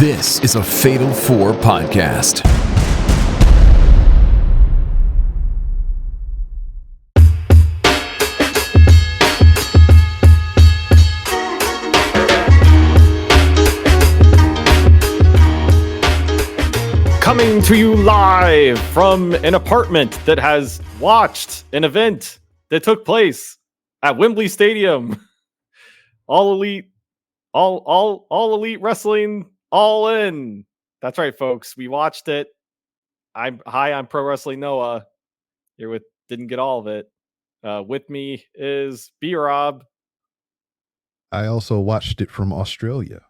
This is a Fatal 4 podcast. Coming to you live from an apartment that has watched an event that took place at Wembley Stadium. All elite wrestling, all in. That's right, folks. We watched it. I'm Pro Wrestling Noah. Here with didn't get all of it. With me is B Rob. I also watched it from Australia.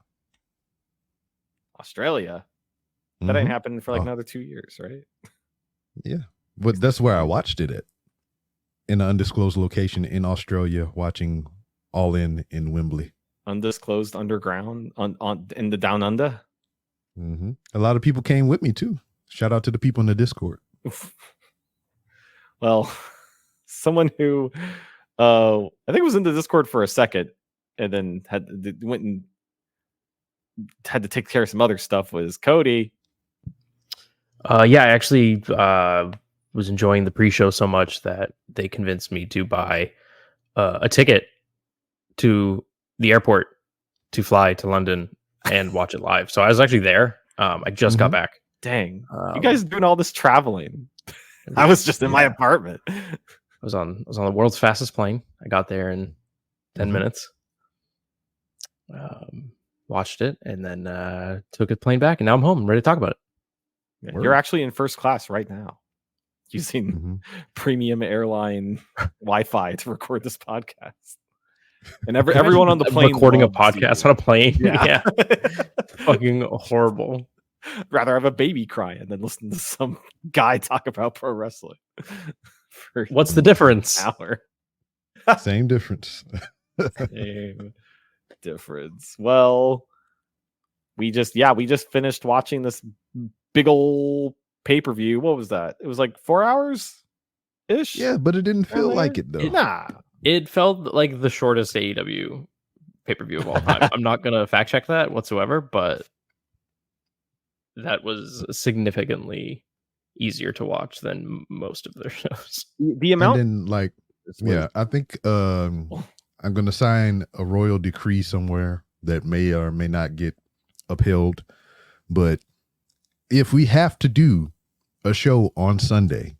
Australia. That ain't happening for like another 2 years, right? Yeah, but that's where I watched it at, in an undisclosed location in Australia, watching All In Wembley. Undisclosed underground on in the Down Under. A lot of people came with me too. Shout out to the people in the Discord. Well, someone who I think was in the Discord for a second and then went and had to take care of some other stuff was Kody. Yeah, I actually was enjoying the pre-show so much that they convinced me to buy a ticket to the airport to fly to London and watch it live. So I was actually there. I just got back. Dang, you guys doing all this traveling? I was just in my apartment. I was on the world's fastest plane. I got there in 10 minutes. Watched it and then took a plane back, and now I'm home. I'm ready to talk about it. Yeah, you're actually in first class right now, using premium airline Wi-Fi to record this podcast. And everyone on the plane recording a podcast on a plane. Yeah. Fucking horrible. Rather have a baby crying than listen to some guy talk about pro wrestling. What's the difference? Hour. Same difference. Same difference. Well, we just finished watching this big old pay-per-view. What was that? It was like 4 hours ish. Yeah, but it didn't feel like it though. Nah. It felt like the shortest AEW pay-per-view of all time. I'm not going to fact check that whatsoever, but that was significantly easier to watch than most of their shows. The amount, and then, I think I'm going to sign a royal decree somewhere that may or may not get upheld. But if we have to do a show on Sunday,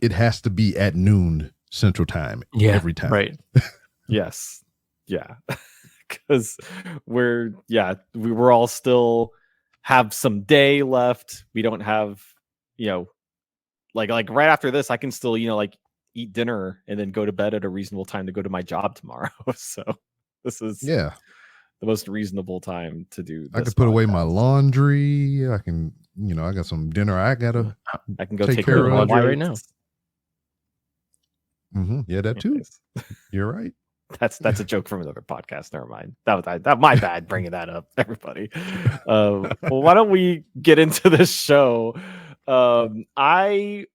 it has to be at noon Central Time every time. Right. Yes. Yeah. Because we're all still have some day left. We don't have, like right after this, I can still, eat dinner and then go to bed at a reasonable time to go to my job tomorrow. So this is the most reasonable time to do this. I can put away my laundry. I can, I got some dinner I can go take care of laundry right now. Yeah, that too. You're right. That's a joke from another podcast. Never mind. That my bad bringing that up, everybody. Well, why don't we get into this show? I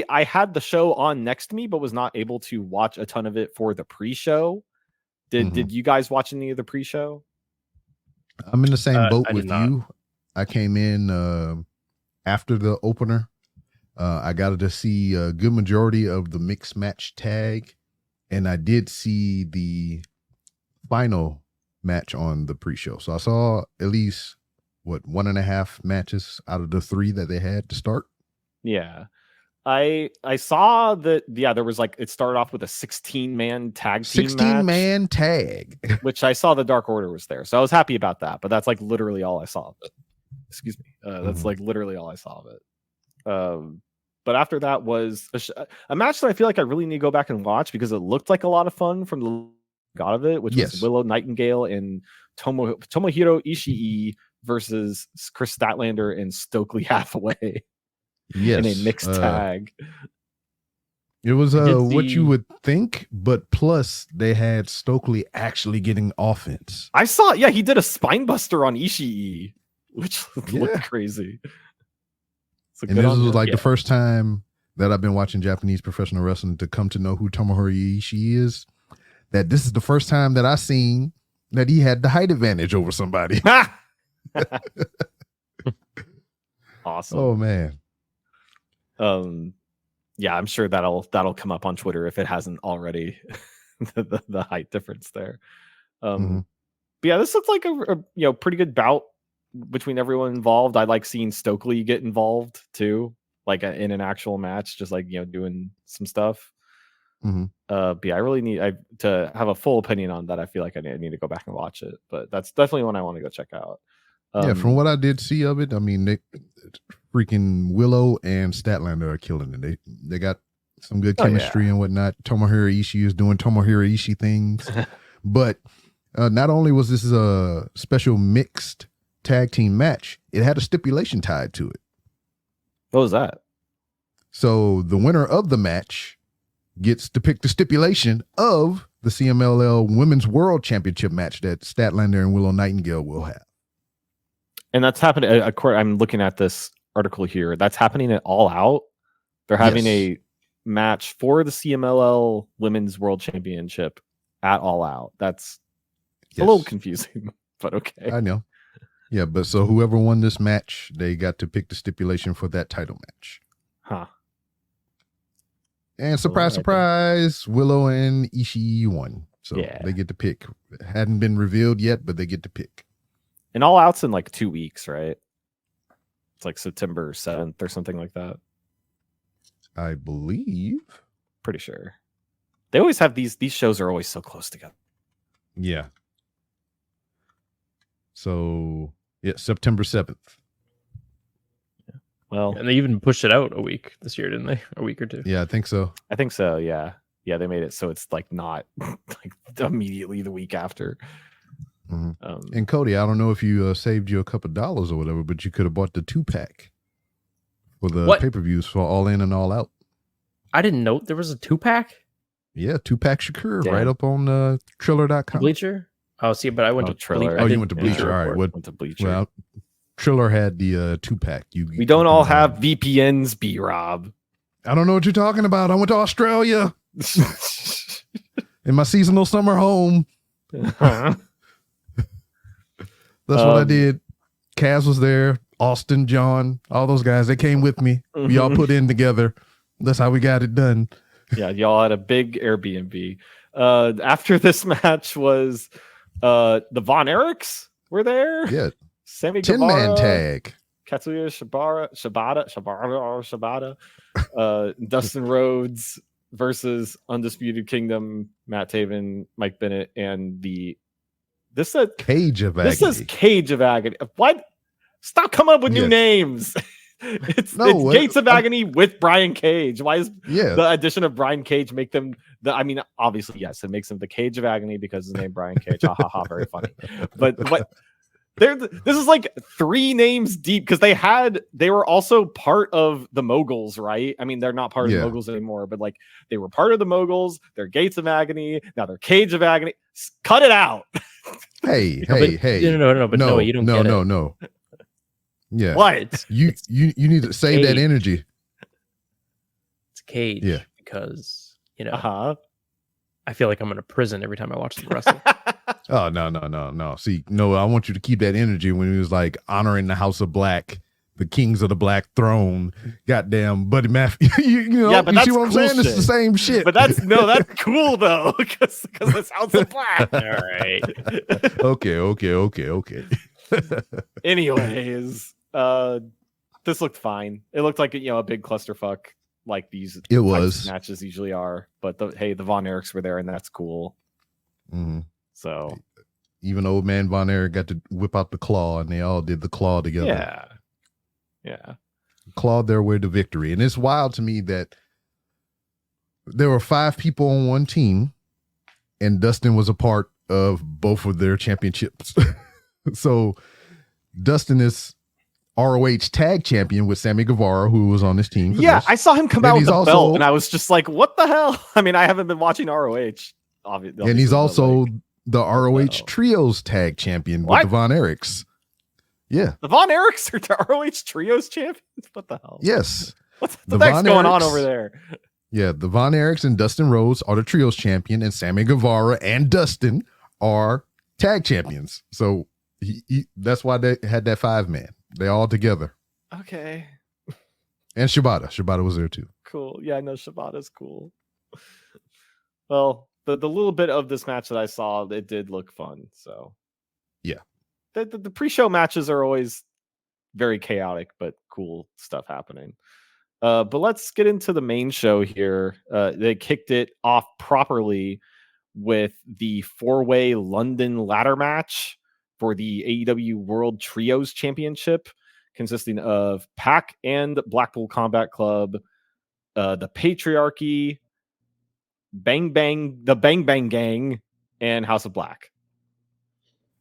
had the show on next to me, but was not able to watch a ton of it for the pre-show. Did you guys watch any of the pre-show? I'm in the same boat with you. I came in after the opener. I got to see a good majority of the mixed match tag, and I did see the final match on the pre-show. So I saw at least 1.5 matches out of the 3 that they had to start. Yeah. I saw that. Yeah, there was it started off with a 16-man tag team 16-man tag, which I saw the Dark Order was there, so I was happy about that. But that's literally all I saw of it. Excuse me. That's literally all I saw of it. But after that was a match that I feel like I really need to go back and watch because it looked like a lot of fun from the God of it, which was Willow Nightingale and Tomohiro Ishii versus Chris Statlander and Stokely Hathaway. Yes, in a mixed tag. It was what you would think, but plus they had Stokely actually getting offense. I saw, he did a spine buster on Ishii, which looked crazy. And this was the first time that I've been watching Japanese professional wrestling to come to know who Tomohiro Ishii is. That this is the first time that I seen that he had the height advantage over somebody. Awesome. Oh man. Yeah, I'm sure that'll come up on Twitter if it hasn't already. the height difference there. But yeah, this looks like a pretty good bout between everyone involved. I like seeing Stokely get involved too, like in an actual match, just like doing some stuff. But yeah, I really need to have a full opinion on that. I feel like I need to go back and watch it, but that's definitely one I want to go check out. Yeah, from what I did see of it, I mean, they freaking Willow and Statlander are killing it. They got some good chemistry and whatnot. Tomohiro Ishii is doing Tomohiro Ishii things. But not only was this a special mixed tag team match, it had a stipulation tied to it. What was that? So the winner of the match gets to pick the stipulation of the CMLL Women's World Championship match that Statlander and Willow Nightingale will have. And that's happening. I'm looking at this article here. That's happening at All Out. They're having a match for the CMLL Women's World Championship at All Out. That's a little confusing, but okay. I know. Yeah, but so whoever won this match, they got to pick the stipulation for that title match. Huh. And surprise, Willow and Ishii won. So they get to pick. It hadn't been revealed yet, but they get to pick. And All Out's in like 2 weeks, right? It's like September 7th or something like that. I believe. Pretty sure. They always have these shows are always so close together. Yeah. So, September 7th. Yeah. Well, and they even pushed it out a week this year, didn't they? A week or two. Yeah, I think so. Yeah. Yeah, they made it so it's like not like immediately the week after. And Kody, I don't know if you saved you a couple dollars or whatever, but you could have bought the 2-pack for the pay-per-views for All In and All Out. I didn't know there was a 2-pack. Yeah, 2-pack Shakur right up on Triller.com. Bleacher? Oh, see, but I went to Triller. Oh, you went to Bleacher. All right. Went to Bleacher. Well, Triller had the 2-pack. We don't all have VPNs, B-Rob. I don't know what you're talking about. I went to Australia in my seasonal summer home. That's what I did. Kaz was there. Austin, John, all those guys. They came with me. We all put in together. That's how we got it done. Yeah, y'all had a big Airbnb. After this match was the Von Erichs were there. Yeah. Sammy Guevara, 10-man tag. Katsuya Shibata, Dustin Rhodes versus Undisputed Kingdom, Matt Taven, Mike Bennett, and this says Cage of Agony. This says Cage of Agony. What? Stop coming up with new names. It's Gates of Agony with Brian Cage. Why is the addition of Brian Cage make them obviously, yes, it makes them the Cage of Agony because his name Brian Cage. Ha ha ha, very funny. But this is like 3 names deep because they were also part of the Moguls, right? I mean, they're not part of the Moguls anymore, but like they were part of the Moguls. They're Gates of Agony. Now they're Cage of Agony. Cut it out. Hey. No, you don't get it. No. Yeah. What? You need to save that energy. It's Cage. Yeah. Because, I feel like I'm in a prison every time I watch the wrestling. Oh, no. See, I want you to keep that energy when he was like honoring the House of Black, the Kings of the Black Throne, goddamn Buddy Matthews. But you see what I'm saying? It's the same shit. But that's cool though, because it's House of Black. All right. Okay. Anyways, this looked fine. It looked like a big clusterfuck like these matches usually are. But the Von Erichs were there, and that's cool. Mm-hmm. So even old man Von Erich got to whip out the claw, and they all did the claw together. Yeah. Clawed their way to victory. And it's wild to me that there were 5 people on one team, and Dustin was a part of both of their championships. So Dustin is ROH tag champion with Sammy Guevara, who was on this team. I saw him come out with the belt, and I was just like, what the hell? I mean, I haven't been watching ROH. Obviously, and he's also the ROH Trios tag champion with the Von Erichs. Yeah. The Von Erichs are the ROH Trios champions? What the hell? Yes. What the heck's going on over there? Yeah, the Von Erichs and Dustin Rhodes are the Trios champion, and Sammy Guevara and Dustin are tag champions. So That's why they had that 5-man. They all together. Okay. And Shibata was there too. Cool. Yeah, I know Shibata's cool. Well, the little bit of this match that I saw, it did look fun. So yeah, the pre-show matches are always very chaotic, but cool stuff happening. But let's get into the main show here. They kicked it off properly with the 4-way London ladder match for the AEW World Trios Championship, consisting of Pac and Blackpool Combat Club, the Patriarchy, the Bang Bang Gang, and House of Black.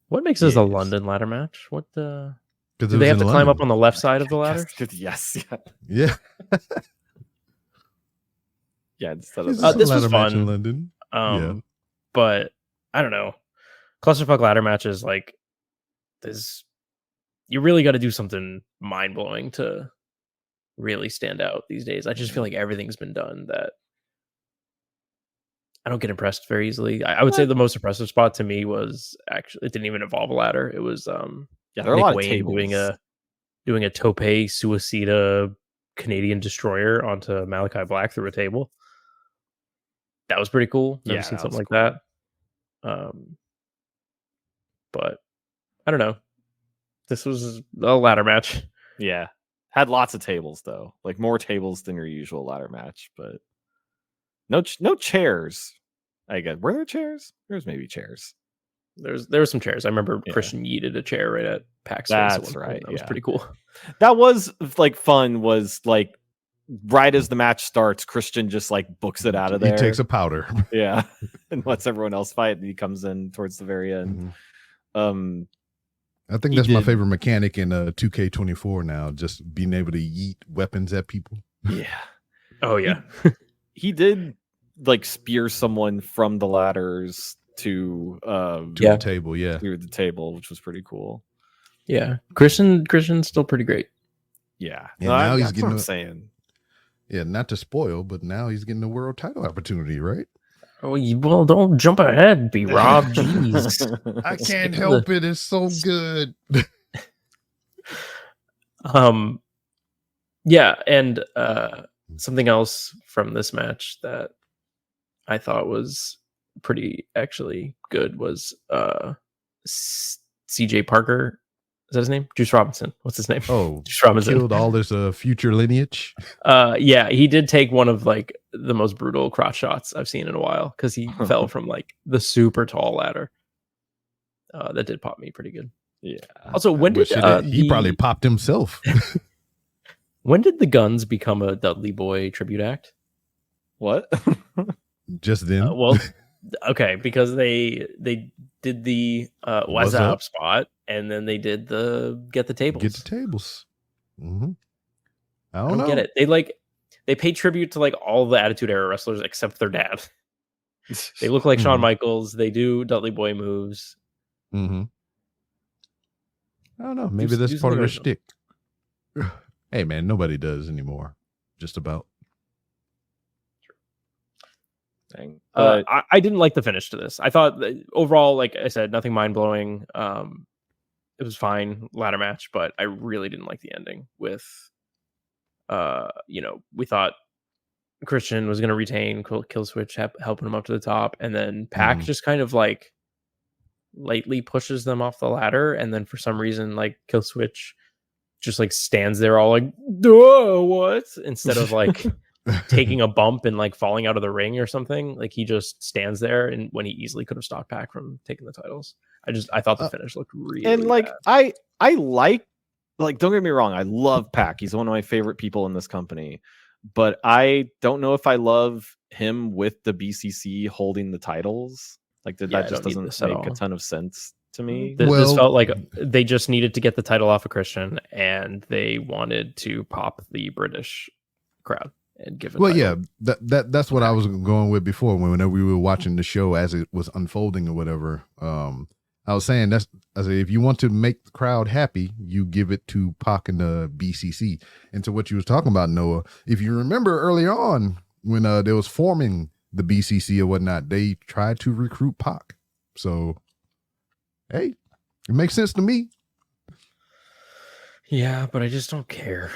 What makes this a London ladder match? What the? Do they have to London. climb up on the left side of the ladder? Yes. Yeah. Yeah. Instead of this was fun in London. But I don't know. Clusterfuck ladder matches, like, you really got to do something mind blowing to really stand out these days. I just feel like everything's been done that I don't get impressed very easily. I would say the most impressive spot to me was actually, it didn't even involve a ladder. It was there are a lot of tables. doing a tope suicida Canadian destroyer onto Malachi Black through a table. That was pretty cool. Never seen something like that. But I don't know. This was a ladder match. Yeah. Had lots of tables though. Like more tables than your usual ladder match, but no chairs. I guess. Were there chairs? There's maybe chairs. There were some chairs. I remember Christian yeeted a chair right at PAX. That's right. That was pretty cool. That was like fun. Was like right as the match starts, Christian just like books it out of there. He takes a powder. Yeah. And lets everyone else fight. And he comes in towards the very end. Mm-hmm. I think that's my favorite mechanic in 2K24 now, just being able to yeet weapons at people. Yeah. Oh, yeah. He did like spear someone from the ladders to the table, through the table, which was pretty cool. Yeah. Christian's still pretty great. Yeah. And now he's getting what I'm saying. Yeah, not to spoil, but now he's getting a world title opportunity, right? Oh, well, don't jump ahead, B-Rob. Jeez. I can't help it. It's so good. Yeah, and something else from this match that I thought was pretty actually good was CJ Parker. Is that his name? Juice Robinson. What's his name? Oh, Juice Robinson. Killed all this future lineage. Yeah, he did take one of like the most brutal crotch shots I've seen in a while because he fell from like the super tall ladder. That did pop me pretty good. Yeah. Also, when did he probably popped himself? When did the Guns become a Dudley Boy tribute act? What? Just then. Well, okay, because they did the what's up spot, and then they did the get the tables. Get the tables. Mm-hmm. I don't get it. They paid tribute to like all the Attitude Era wrestlers except their dad. They look like Shawn Michaels. They do Dudley Boy moves. Mm-hmm. I don't know. Maybe that's part of their shtick. Hey, man, nobody does anymore. Just about. Dang. I didn't like the finish to this. I thought overall, like I said, nothing mind-blowing. It was fine ladder match, but I really didn't like the ending with, we thought Christian was going to retain Killswitch, helping him up to the top. And then Pac just kind of like lightly pushes them off the ladder. And then for some reason, like Killswitch just like stands there all like, duh, what? Instead of like taking a bump and like falling out of the ring or something. Like he just stands there, and when he easily could have stopped Pac from taking the titles. I thought the finish looked really and like bad. I like don't get me wrong, I love Pac. He's one of my favorite people in this company, but I don't know if I love him with the BCC holding the titles. Like that just doesn't make a ton of sense to me. This felt like they just needed to get the title off of Christian, and they wanted to pop the British crowd and give it. Well, yeah, that's what I was going with before whenever we were watching the show as it was unfolding or whatever. I was saying if you want to make the crowd happy, you give it to Pac and the BCC. And to what you was talking about, Noah, if you remember early on when they was forming the BCC or whatnot, they tried to recruit Pac. So, hey, It makes sense to me. Yeah, but I just don't care.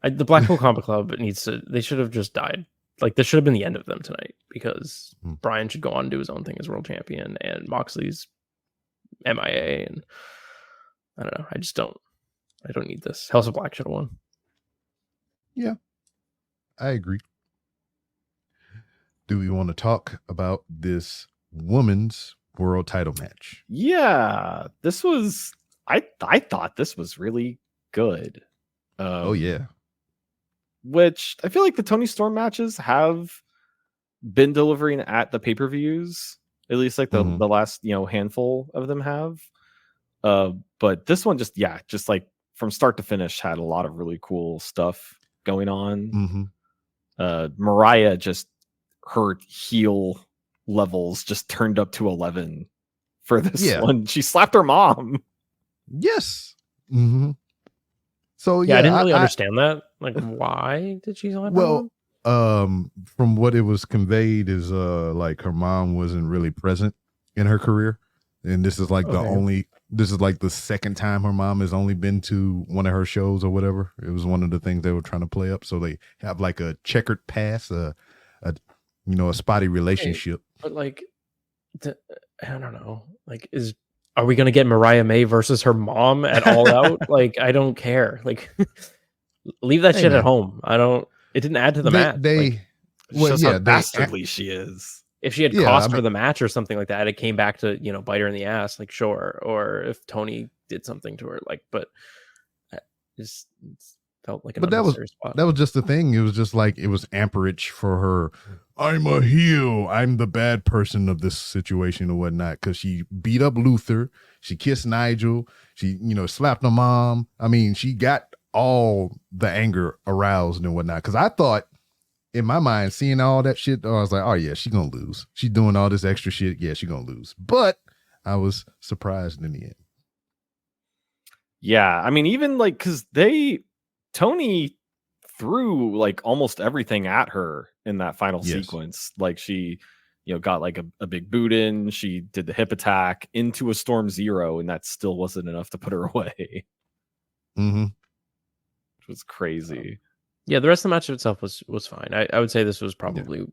The Blackpool Combat Club they should have just died. Like, this should have been the end of them tonight, because Bryan should go on and do his own thing as world champion, and Moxley's MIA, and I don't know. I don't need this. House of Black should have won. Yeah, I agree. Do we want to talk about this women's world title match? Yeah, this was, I thought this was really good. Oh yeah. Which I feel like the Toni Storm matches have been delivering at the pay-per-views, at least like the last, handful of them have. But this one just like from start to finish had a lot of really cool stuff going on. Mariah, just her heel levels just turned up to 11 for this one. She slapped her mom. Yes. So I didn't really understand that. Like, why did she slap her mom? From what it was conveyed is like her mom wasn't really present in her career, and this is like this is like the second time her mom has only been to one of her shows or whatever. It was one of the things they were trying to play up, so they have like a checkered past, a spotty relationship. But like, I don't know. Like, are we gonna get Mariah May versus her mom at All Out? Like, I don't care. Like, leave that shit at home. It didn't add to the match. How dastardly she is. If she had cost her the match or something like that, it came back to, bite her in the ass, like, sure. Or if Tony did something to her, like, but it just felt like an unnecessary spot. That was just the thing. It was just like, it was amperage for her. I'm a heel. I'm the bad person of this situation or whatnot. Because she beat up Luther. She kissed Nigel. She, slapped her mom. I mean, she got all the anger aroused and whatnot. Because I thought, in my mind, seeing all that shit, I was like, oh yeah, she's gonna lose. She's doing all this extra shit. Yeah, she's gonna lose. But I was surprised in the end. Yeah, I mean, even like, because Tony threw like almost everything at her in that final sequence. Like, she got like a big boot in. She did the hip attack into a Storm Zero, and that still wasn't enough to put her away. Which was crazy. Yeah, the rest of the match itself was fine. I would say this was probably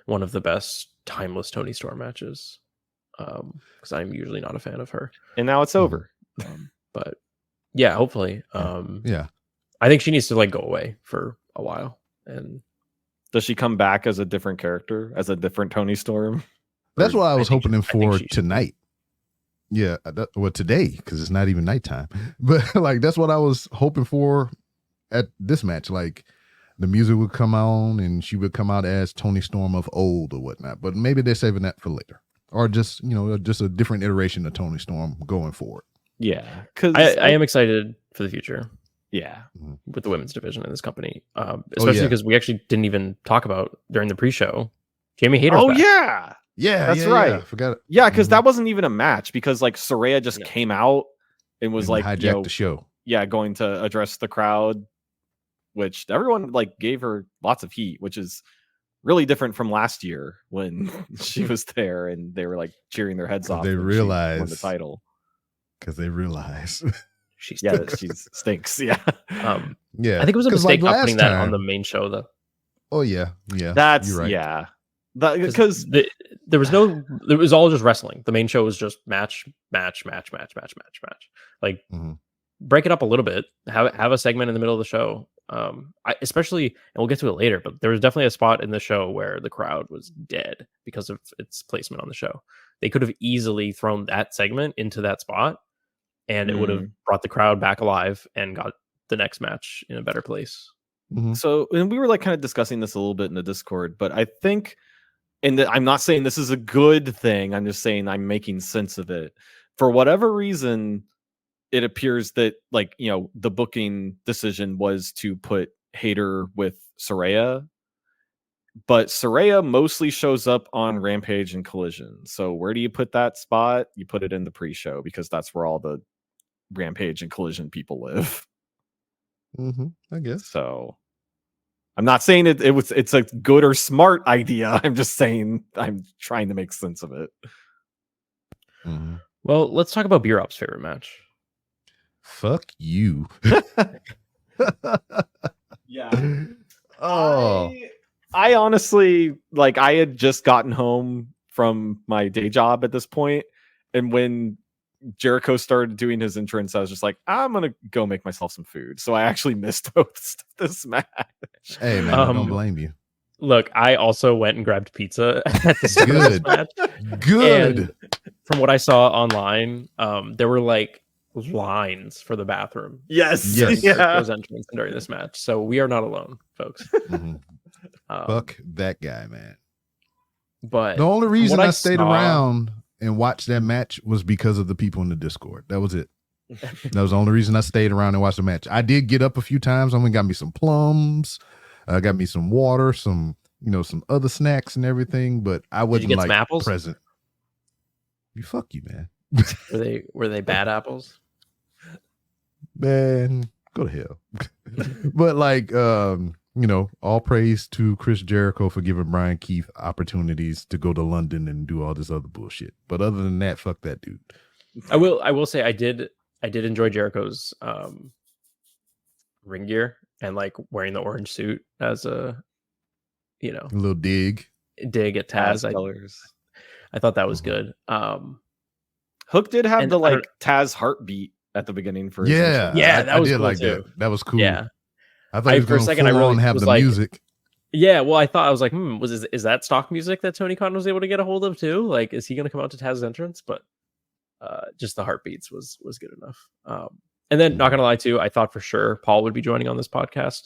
one of the best timeless Toni Storm matches, because I'm usually not a fan of her. And now it's over. But yeah, hopefully. I think she needs to like go away for a while. And does she come back as a different character, as a different Toni Storm? That's what I was hoping for tonight. Yeah, today, because it's not even nighttime. But like, that's what I was hoping for at this match. Like, the music would come on and she would come out as Toni Storm of old or whatnot. But maybe they're saving that for later, or just just a different iteration of Toni Storm going forward. Yeah, because I am excited for the future. Yeah, with the women's division in this company, especially because we actually didn't even talk about during the pre-show Jamie Hayter's back. That's right. I forgot it. Yeah, because that wasn't even a match, because like Saraya just came out and was like hijacked the show. Yeah, going to address the crowd, which everyone like gave her lots of heat, which is really different from last year when she was there and they were like cheering their heads off. They realized she won the title, because they realize she stinks. Yeah. I think it was a mistake not putting that on the main show though. Oh yeah, that's you're right. Because there was all just wrestling. The main show was just match. Like, break it up a little bit. Have a segment in the middle of the show. Especially, and we'll get to it later, but there was definitely a spot in the show where the crowd was dead because of its placement on the show. They could have easily thrown that segment into that spot, and it would have brought the crowd back alive and got the next match in a better place. So, and we were like kind of discussing this a little bit in the Discord, but I think, and I'm not saying this is a good thing, I'm just saying I'm making sense of it. For whatever reason, it appears that like, the booking decision was to put Hayter with Saraya, but Saraya mostly shows up on Rampage and Collision. So where do you put that spot? You put it in the pre-show, because that's where all the Rampage and Collision people live. I guess so. I'm not saying it's a good or smart idea. I'm just saying I'm trying to make sense of it. Well, let's talk about Beer Op's favorite match. Fuck you. Yeah. Oh. I honestly, like, I had just gotten home from my day job at this point, and when Jericho started doing his entrance, I was just like, I'm gonna go make myself some food. So I actually missed most of this match. Hey man, I don't blame you. Look, I also went and grabbed pizza at the start of this match. Good. And from what I saw online, there were like lines for the bathroom. Yes. Yeah. Those entrance during this match. So we are not alone, folks. Mm-hmm. Fuck that guy, man. But the only reason I stayed around and watched that match was because of the people in the Discord. That was it. That was the only reason I stayed around and watched the match. I did get up a few times. I went and got me some plums. Got me some water, some other snacks and everything, but I wasn't like apples? Present. Fuck you, man. Were they bad apples? Man, go to hell. But like, all praise to Chris Jericho for giving Brian Keith opportunities to go to London and do all this other bullshit. But other than that, fuck that dude. I will say I did enjoy Jericho's ring gear and like wearing the orange suit as a little dig at Taz. I thought that was good. Hook did have the like Taz heartbeat at the beginning for his that was cool like too. That was cool. Yeah, I thought he was for a second I really have was the like, music. Yeah, well, I thought I was like, is that stock music that Tony Khan was able to get a hold of too? Like, is he going to come out to Taz's entrance? But just the heartbeats was good enough. And then, not gonna lie too, I thought for sure Paul would be joining on this podcast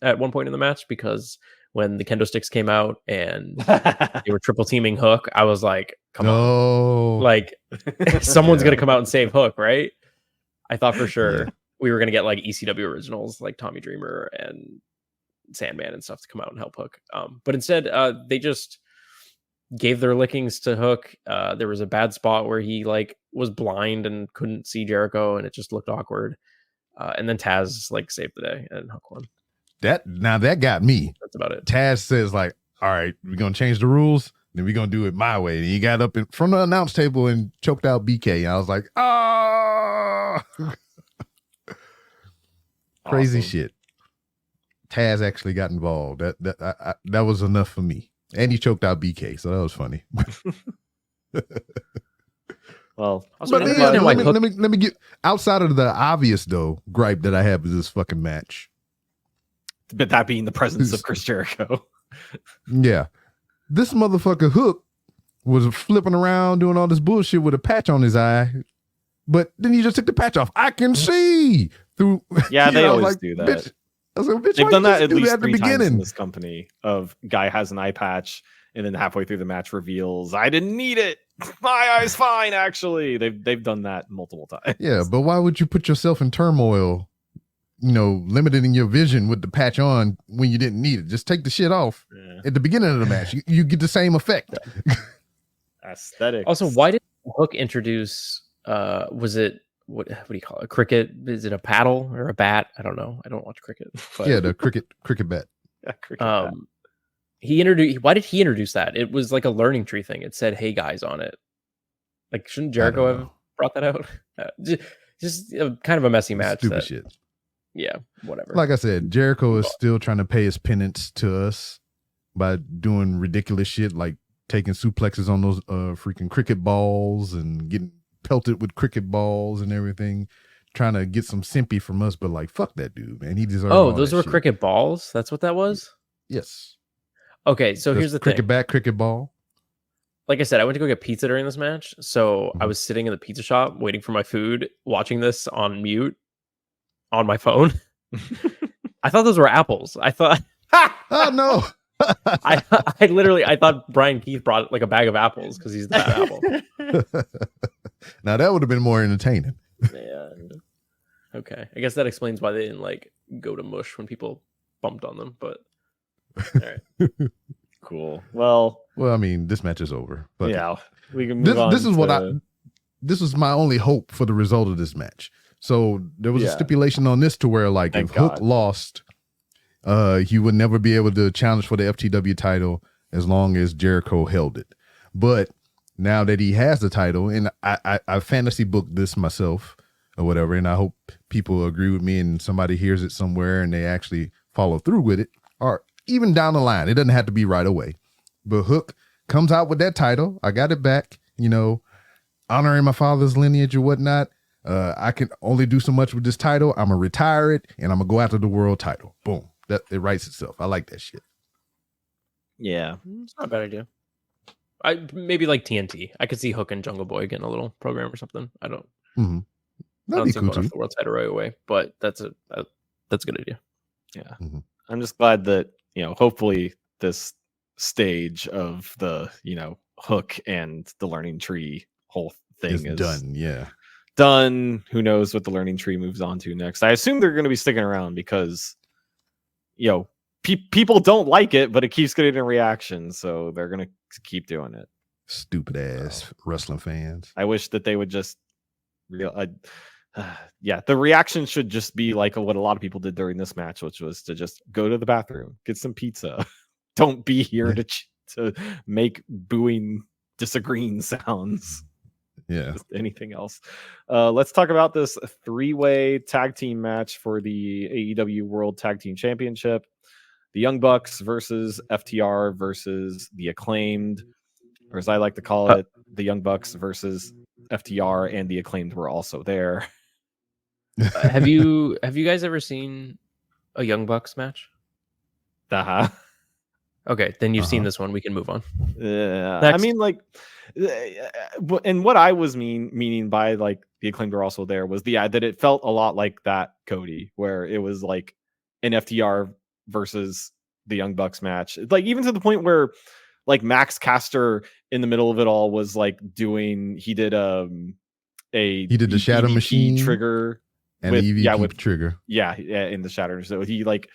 at one point in the match, because when the kendo sticks came out and they were triple teaming Hook, I was like, come on, like someone's gonna come out and save Hook, right? I thought for sure we were gonna get like ECW originals like Tommy Dreamer and Sandman and stuff to come out and help Hook. But instead, they just gave their lickings to Hook. There was a bad spot where he like was blind and couldn't see Jericho, and it just looked awkward. And then Taz like saved the day and Hook won. That got me. That's about it. Taz says like, all right, we're gonna change the rules, then we're gonna do it my way. And he got up in front of the announce table and choked out BK. And I was like, crazy shit. Taz actually got involved. That was enough for me. And he choked out BK, so that was funny. Well, but let me get outside of the obvious though gripe that I have with this fucking match. But that being the presence of Chris Jericho. Yeah. This motherfucker Hook was flipping around doing all this bullshit with a patch on his eye. But then he just took the patch off. I can see through. Yeah, they always do that. Bitch, I was like, bitch, they've done that at least 3 times in this company. Of guy has an eye patch, and then halfway through the match reveals, I didn't need it. My eye's fine, actually. They've done that multiple times. Yeah, but why would you put yourself in turmoil, limiting your vision with the patch on when you didn't need it? Just take the shit off at the beginning of the match. You get the same effect. Aesthetic. Also, why did Hook introduce? Was it what do you call it? Cricket? Is it a paddle or a bat? I don't know. I don't watch cricket. But, yeah, the cricket bat. Yeah, cricket bat. He introduced. Why did he introduce that? It was like a learning tree thing. It said, "Hey guys" on it. Like, shouldn't Jericho have brought that out? Just kind of a messy match. Stupid shit. Yeah, whatever. Like I said, Jericho is still trying to pay his penance to us by doing ridiculous shit like taking suplexes on those freaking cricket balls and getting pelted with cricket balls and everything, trying to get some simpy from us. But like, fuck that dude, man. He deserves. Oh, those were cricket balls? That's what that was? Yes. Okay, so here's the thing. Cricket bat, cricket ball. Like I said, I went to go get pizza during this match. So I was sitting in the pizza shop waiting for my food, watching this on mute on my phone. I thought those were apples. I thought oh no. I thought Brian Keith brought like a bag of apples because he's the bad apple. Now that would have been more entertaining. Yeah. Okay. I guess that explains why they didn't like go to mush when people bumped on them, but all right. Cool. Well, I mean, this match is over. But yeah, we can move on. This was my only hope for the result of this match. So there was a stipulation on this to where, like, if Hook lost, he would never be able to challenge for the FTW title as long as Jericho held it. But now that he has the title, and I fantasy booked this myself or whatever, and I hope people agree with me and somebody hears it somewhere and they actually follow through with it, or even down the line. It doesn't have to be right away. But Hook comes out with that title. I got it back, honoring my father's lineage or whatnot. I can only do so much with this title. I'm going to retire it, and I'm going to go after the world title. Boom. It writes itself. I like that shit. Yeah. It's not a bad idea. I maybe like TNT. I could see Hook and Jungle Boy getting a little program or something. I don't That'd be see cool going too. off the world title right away, but that's a good idea. Yeah. Mhm. I'm just glad that, hopefully this stage of the, Hook and the learning tree whole thing It's is done. Yeah. done. Who knows what the learning tree moves on to next? I assume they're going to be sticking around because, people don't like it, but it keeps getting a reaction, so they're going to keep doing it. Stupid ass wrestling fans. I wish that they would just the reaction should just be like what a lot of people did during this match, which was to just go to the bathroom, get some pizza. Don't be here to make booing, disagreeing sounds. Yeah. Just anything else. Let's talk about this 3-way tag team match for the AEW World Tag Team Championship. The Young Bucks versus FTR versus the Acclaimed, or as I like to call it, the Young Bucks versus FTR, and the Acclaimed were also there. Have you guys ever seen a Young Bucks match? Uh-huh. Okay, then you've seen this one. We can move on. I mean, like, and what I was meaning by like the Acclaimed were also there was that it felt a lot like that Kody, where it was like an FTR versus the Young Bucks match, like even to the point where like Max Caster in the middle of it all was like he did the Shadow EVP Machine trigger and with, the EVP trigger. Yeah, in the Shatter. So he like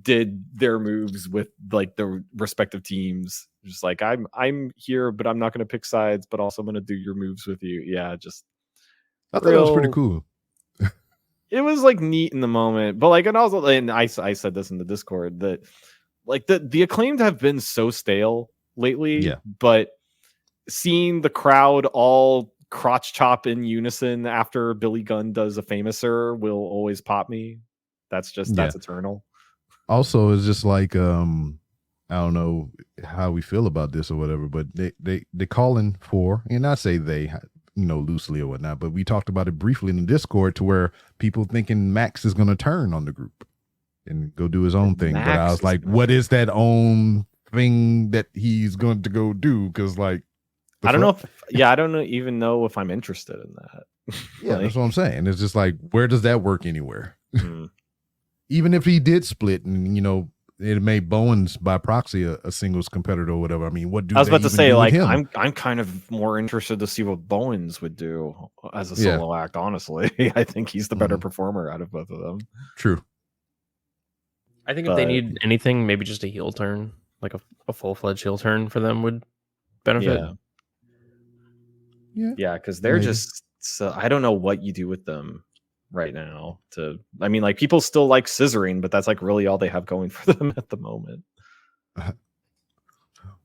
did their moves with like the respective teams. Just like I'm here, but I'm not going to pick sides, but also I'm going to do your moves with you. Yeah, just I thought that was pretty cool. It was like neat in the moment, but like, and also, and I said this in the Discord that like the Acclaimed have been so stale lately. Yeah, but seeing the crowd all crotch chop in unison after Billy Gunn does a famouser will always pop me. That's eternal. Also, it's just like I don't know how we feel about this or whatever, but they calling for, and I say they, loosely or whatnot, but we talked about it briefly in the Discord to where people thinking Max is going to turn on the group and go do his own thing. But I was like, what is that own thing that he's going to go do? Because like, I don't know. Even know if I'm interested in that. Yeah, that's what I'm saying. It's just like, where does that work anywhere? Even if he did split and, it made Bowens by proxy a singles competitor or whatever. I mean, what do I was about to say? Like, I'm kind of more interested to see what Bowens would do as a solo act. Honestly, I think he's the better performer out of both of them. True. I think if they need anything, maybe just a heel turn, like a full-fledged heel turn for them would benefit. Yeah, because they're just so I don't know what you do with them right now. I mean, like people still like scissoring, but that's like really all they have going for them at the moment.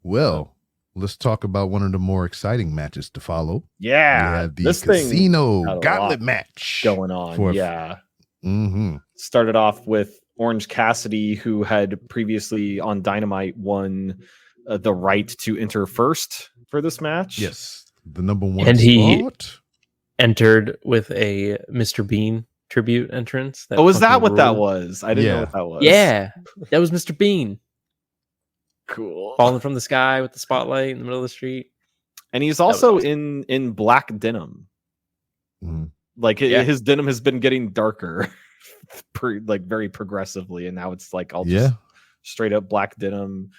Well, let's talk about one of the more exciting matches to follow. Yeah, we have the Casino Gauntlet match going on. Started off with Orange Cassidy, who had previously on Dynamite won the right to enter first for this match. Yes, the number one and spot. He entered with a Mr. Bean tribute entrance. Was that what that was? I didn't know what that was. Yeah, that was Mr. Bean. Cool. Falling from the sky with the spotlight in the middle of the street. And he's also in black denim. Like his denim has been getting darker very progressively, and now it's like all just straight up black denim.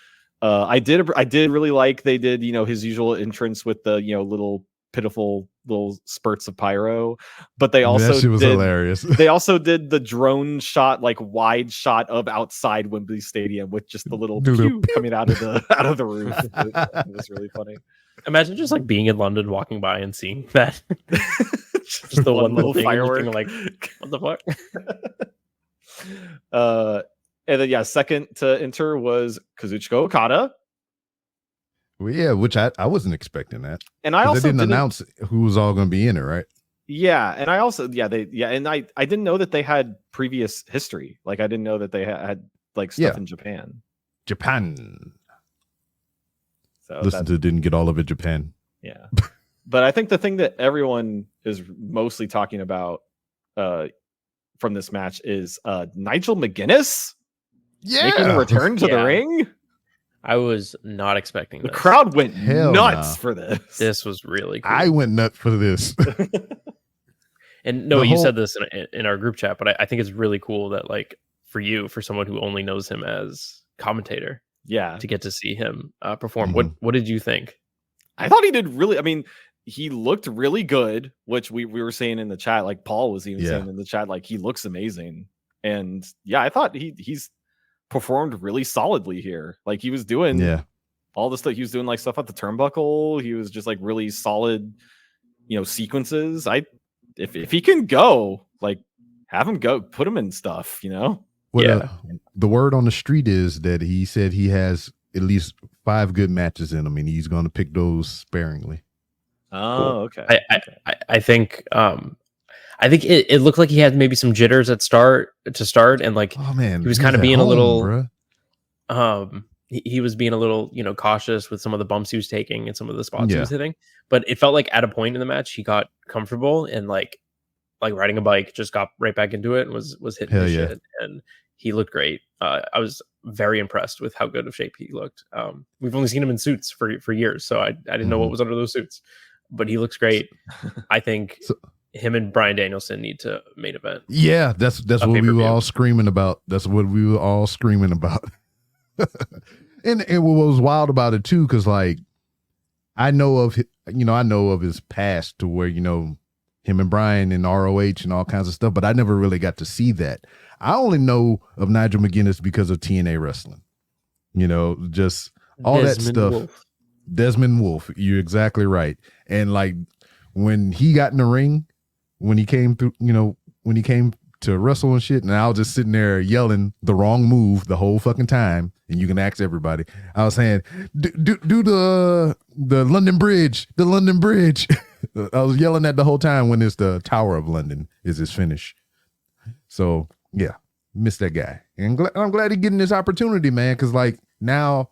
I did really like they did his usual entrance with the little pitiful little spurts of pyro, but they also that shit was hilarious. They also did the drone shot, like wide shot of outside Wembley Stadium with just the little pew coming out of the roof. It was really funny. Imagine just like being in London, walking by and seeing that. just the one little firework. Like, what the fuck? And then second to enter was Kazuchika Okada. Well, yeah, which I wasn't expecting that. And I also they didn't announce who was all going to be in it, right? Yeah, and I also and I didn't know that they had previous history. Like I didn't know that they had like stuff in Japan. So listen to Didn't Get All of It Japan. Yeah. But I think the thing that everyone is mostly talking about from this match is Nigel McGuinness making a return to the ring. I was not expecting this. The crowd went nuts for this. This was really cool. I went nuts for this. And no, you said this in our group chat, but I think it's really cool that like for someone who only knows him as commentator, to get to see him perform. What did you think? I thought he did really. I mean, he looked really good, which we were saying in the chat. Like Paul was even saying in the chat, like he looks amazing. And I thought he's performed really solidly here. Like he was doing all the stuff. He was doing like stuff at the turnbuckle. He was just like really solid, sequences. If he can go, like have him go, put him in stuff, The word on the street is that he said he has at least 5 good matches in him, and he's going to pick those sparingly. Oh, cool. Okay. I think it looked like he had maybe some jitters to start, and like he was kind of being a little he was being a little cautious with some of the bumps he was taking and some of the spots he was hitting, but it felt like at a point in the match he got comfortable and like riding a bike, just got right back into it and was hitting his shit, and he looked great. I was very impressed with how good of shape he looked. We've only seen him in suits for years, so I didn't know what was under those suits, but he looks great. I think him and Bryan Danielson need to main event. Yeah, that's what we were all screaming about. That's what we were all screaming about. and what was wild about it too, because like I know of his past to where him and Bryan and ROH and all kinds of stuff, but I never really got to see that. I only know of Nigel McGuinness because of TNA wrestling. Just all that stuff. Wolf. Desmond Wolf, you're exactly right. And like when he got in the ring, when he came through, when he came to wrestle and shit, and I was just sitting there yelling the wrong move the whole fucking time. And you can ask everybody. I was saying, do the London Bridge, the London Bridge. I was yelling that the whole time when it's the Tower of London is his finish. So yeah, miss that guy. And I'm glad he's getting this opportunity, man. Cause like now,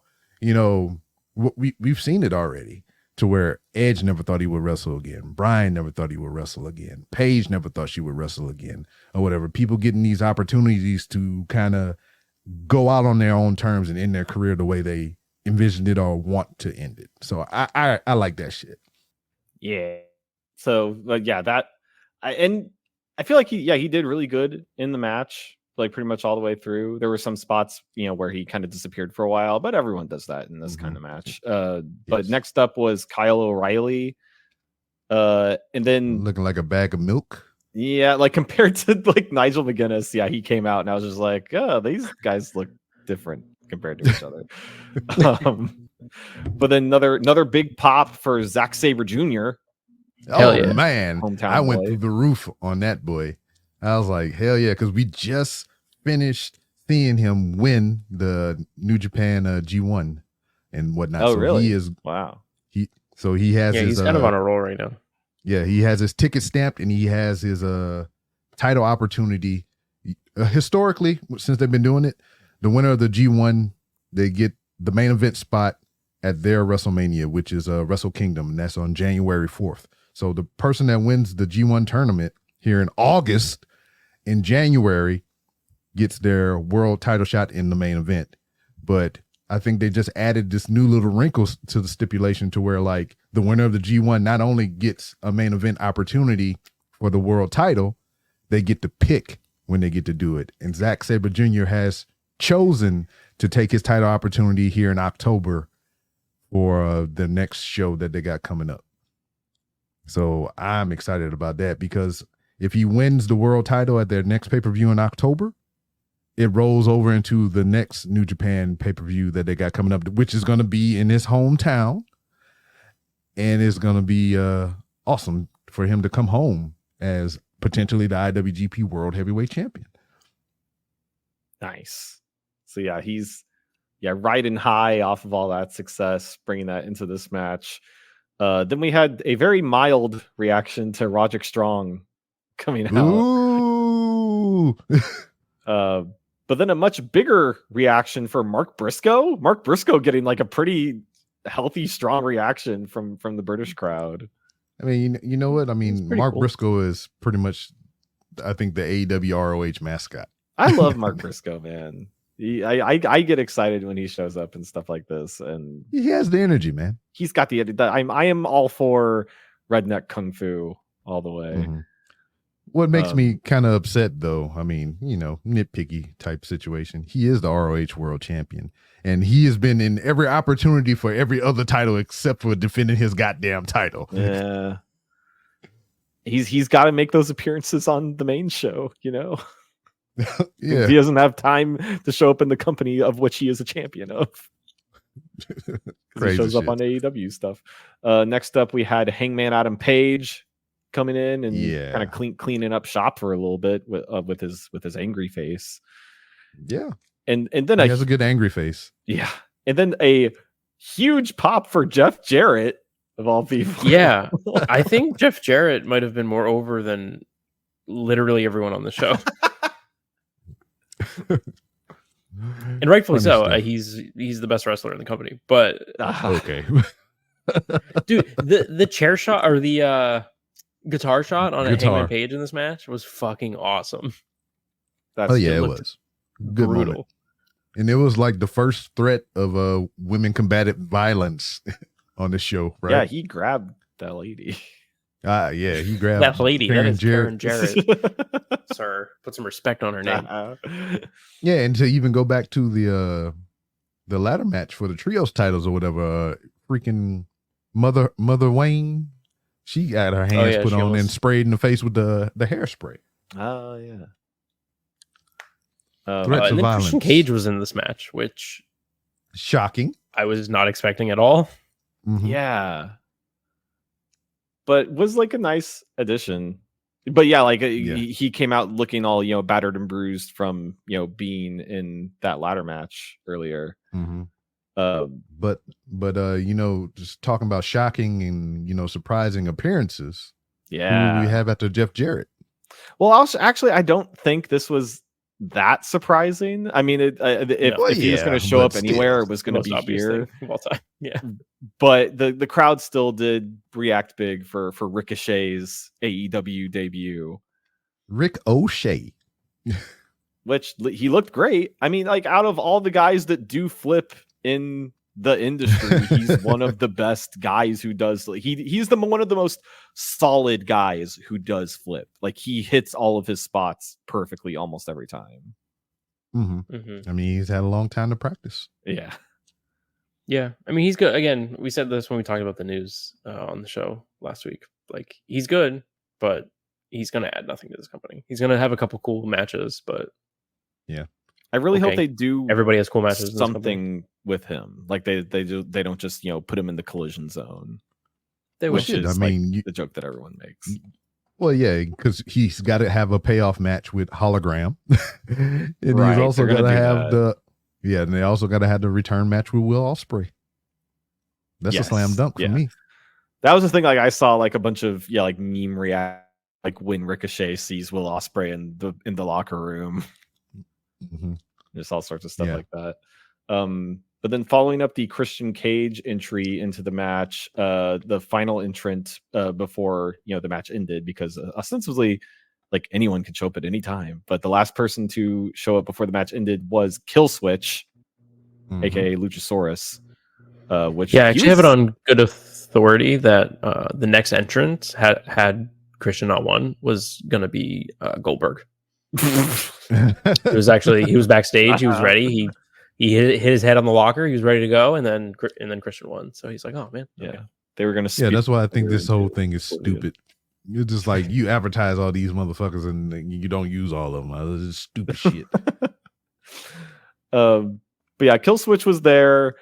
we've seen it already to where Edge never thought he would wrestle again. Bryan never thought he would wrestle again. Paige never thought she would wrestle again or whatever. People getting these opportunities to kind of go out on their own terms and end their career the way they envisioned it or want to end it. So I like that shit. Yeah. So like, I feel like he did really good in the match, like pretty much all the way through. There were some spots, where he kind of disappeared for a while, but everyone does that in this kind of match. But next up was Kyle O'Reilly. And then looking like a bag of milk. Yeah, like compared to like Nigel McGuinness, he came out and I was just like, oh, these guys look different compared to each other. But then another big pop for Zack Sabre Jr. Oh man, Hometown I went boy. through the roof on that boy. I was like, hell yeah, because we just finished seeing him win the New Japan G1 and whatnot. Oh, so really? He is wow. He has his he's kind of on a roll right now. Yeah, he has his ticket stamped and he has his title opportunity. Historically, since they've been doing it, the winner of the G1, they get the main event spot at their WrestleMania, which is Wrestle Kingdom, and that's on January 4th. So the person that wins the G1 tournament here in August, in January, gets their world title shot in the main event. But I think they just added this new little wrinkle to the stipulation to where like the winner of the G1 not only gets a main event opportunity for the world title, they get to pick when they get to do it. And Zack Sabre Jr. has chosen to take his title opportunity here in October for the next show that they got coming up. So I'm excited about that because if he wins the world title at their next pay-per-view in October, it rolls over into the next New Japan pay-per-view that they got coming up, which is going to be in his hometown. And it's going to be awesome for him to come home as potentially the IWGP World Heavyweight Champion. Nice. So yeah, he's riding high off of all that success, bringing that into this match. Then we had a very mild reaction to Roderick Strong coming out. Ooh. But then a much bigger reaction for Mark Briscoe. Mark Briscoe getting like a pretty healthy, strong reaction from the British crowd. I mean, you know what? I mean, Mark Briscoe is pretty much, I think, the AEW ROH mascot. I love Mark Briscoe, man. I get excited when he shows up and stuff like this, and he has the energy, man. He's got the. I am all for redneck kung fu all the way. Mm-hmm. What makes me kind of upset, though, I mean, you know, nitpicky type situation. He is the ROH World Champion, and he has been in every opportunity for every other title except for defending his goddamn title. Yeah, he's got to make those appearances on the main show, you know. Yeah, he doesn't have time to show up in the company of which he is a champion of. He shows up on AEW stuff. Next up, we had Hangman Adam Page coming in and kind of cleaning up shop for a little bit with his angry face. Yeah, and then he has a good angry face. Yeah, and then a huge pop for Jeff Jarrett of all people. Yeah, I think Jeff Jarrett might have been more over than literally everyone on the show. And rightfully so. He's the best wrestler in the company. But okay, dude, the chair shot or the guitar shot on Hangman Page in this match was fucking awesome. It was good brutal moment. And it was like the first threat of women combative violence on the show, right? Yeah, he grabbed that lady. He grabbed that lady. That is Karen Jarrett. Sir, put some respect on her name. Yeah, and to even go back to the ladder match for the trios titles or whatever, freaking Mother Wayne, she got her hands put on and sprayed in the face with the hairspray. Oh yeah. Threats of then violence. Christian Cage was in this match, which shocking. I was not expecting at all. Mm-hmm. Yeah. But was like a nice addition. But yeah, like he came out looking all, you know, battered and bruised from, you know, being in that ladder match earlier. Mm-hmm. But you know, just talking about shocking and, you know, surprising appearances. Yeah. Who do we have after Jeff Jarrett? Well, also, actually, I don't think this was that surprising. I mean, if he was going to show up anywhere, it was going to be here. Yeah. But the crowd still did react big for Ricochet's AEW debut. Rick O'Shea. Which he looked great. I mean, like, out of all the guys that do flip in the industry, he's one of the best guys who does. He's one of the most solid guys who does flip. Like, he hits all of his spots perfectly almost every time. Mm-hmm. Mm-hmm. I mean, he's had a long time to practice. Yeah. Yeah. I mean, he's good. Again, we said this when we talked about the news on the show last week. Like, he's good, but he's going to add nothing to this company. He's going to have a couple cool matches, but yeah. I really hope they do. Everybody has cool matches. Something with him, like they don't just, you know, put him in the collision zone. They which is, I mean, like, the joke that everyone makes. Well, yeah, because he's got to have a payoff match with Hologram, and he's also got to have and they also got to have the return match with Will Ospreay. That's a slam dunk for me. That was the thing. Like, I saw like a bunch of like meme react, like when Ricochet sees Will Ospreay in the locker room. Mm-hmm. Just all sorts of stuff like that. But then following up the Christian Cage entry into the match, the final entrant before, you know, the match ended, because ostensibly, like, anyone could show up at any time, but the last person to show up before the match ended was Killswitch, aka Luchasaurus. Which I actually have it on good authority that the next entrant had Christian not won was gonna be Goldberg. He was backstage. He was ready. He hit his head on the locker. He was ready to go, and then Christian won. So he's like, "Oh man, yeah." They were gonna. Yeah, that's why I think this whole thing is stupid. You're just like, you advertise all these motherfuckers and you don't use all of them. This is stupid shit. But yeah, Killswitch was there,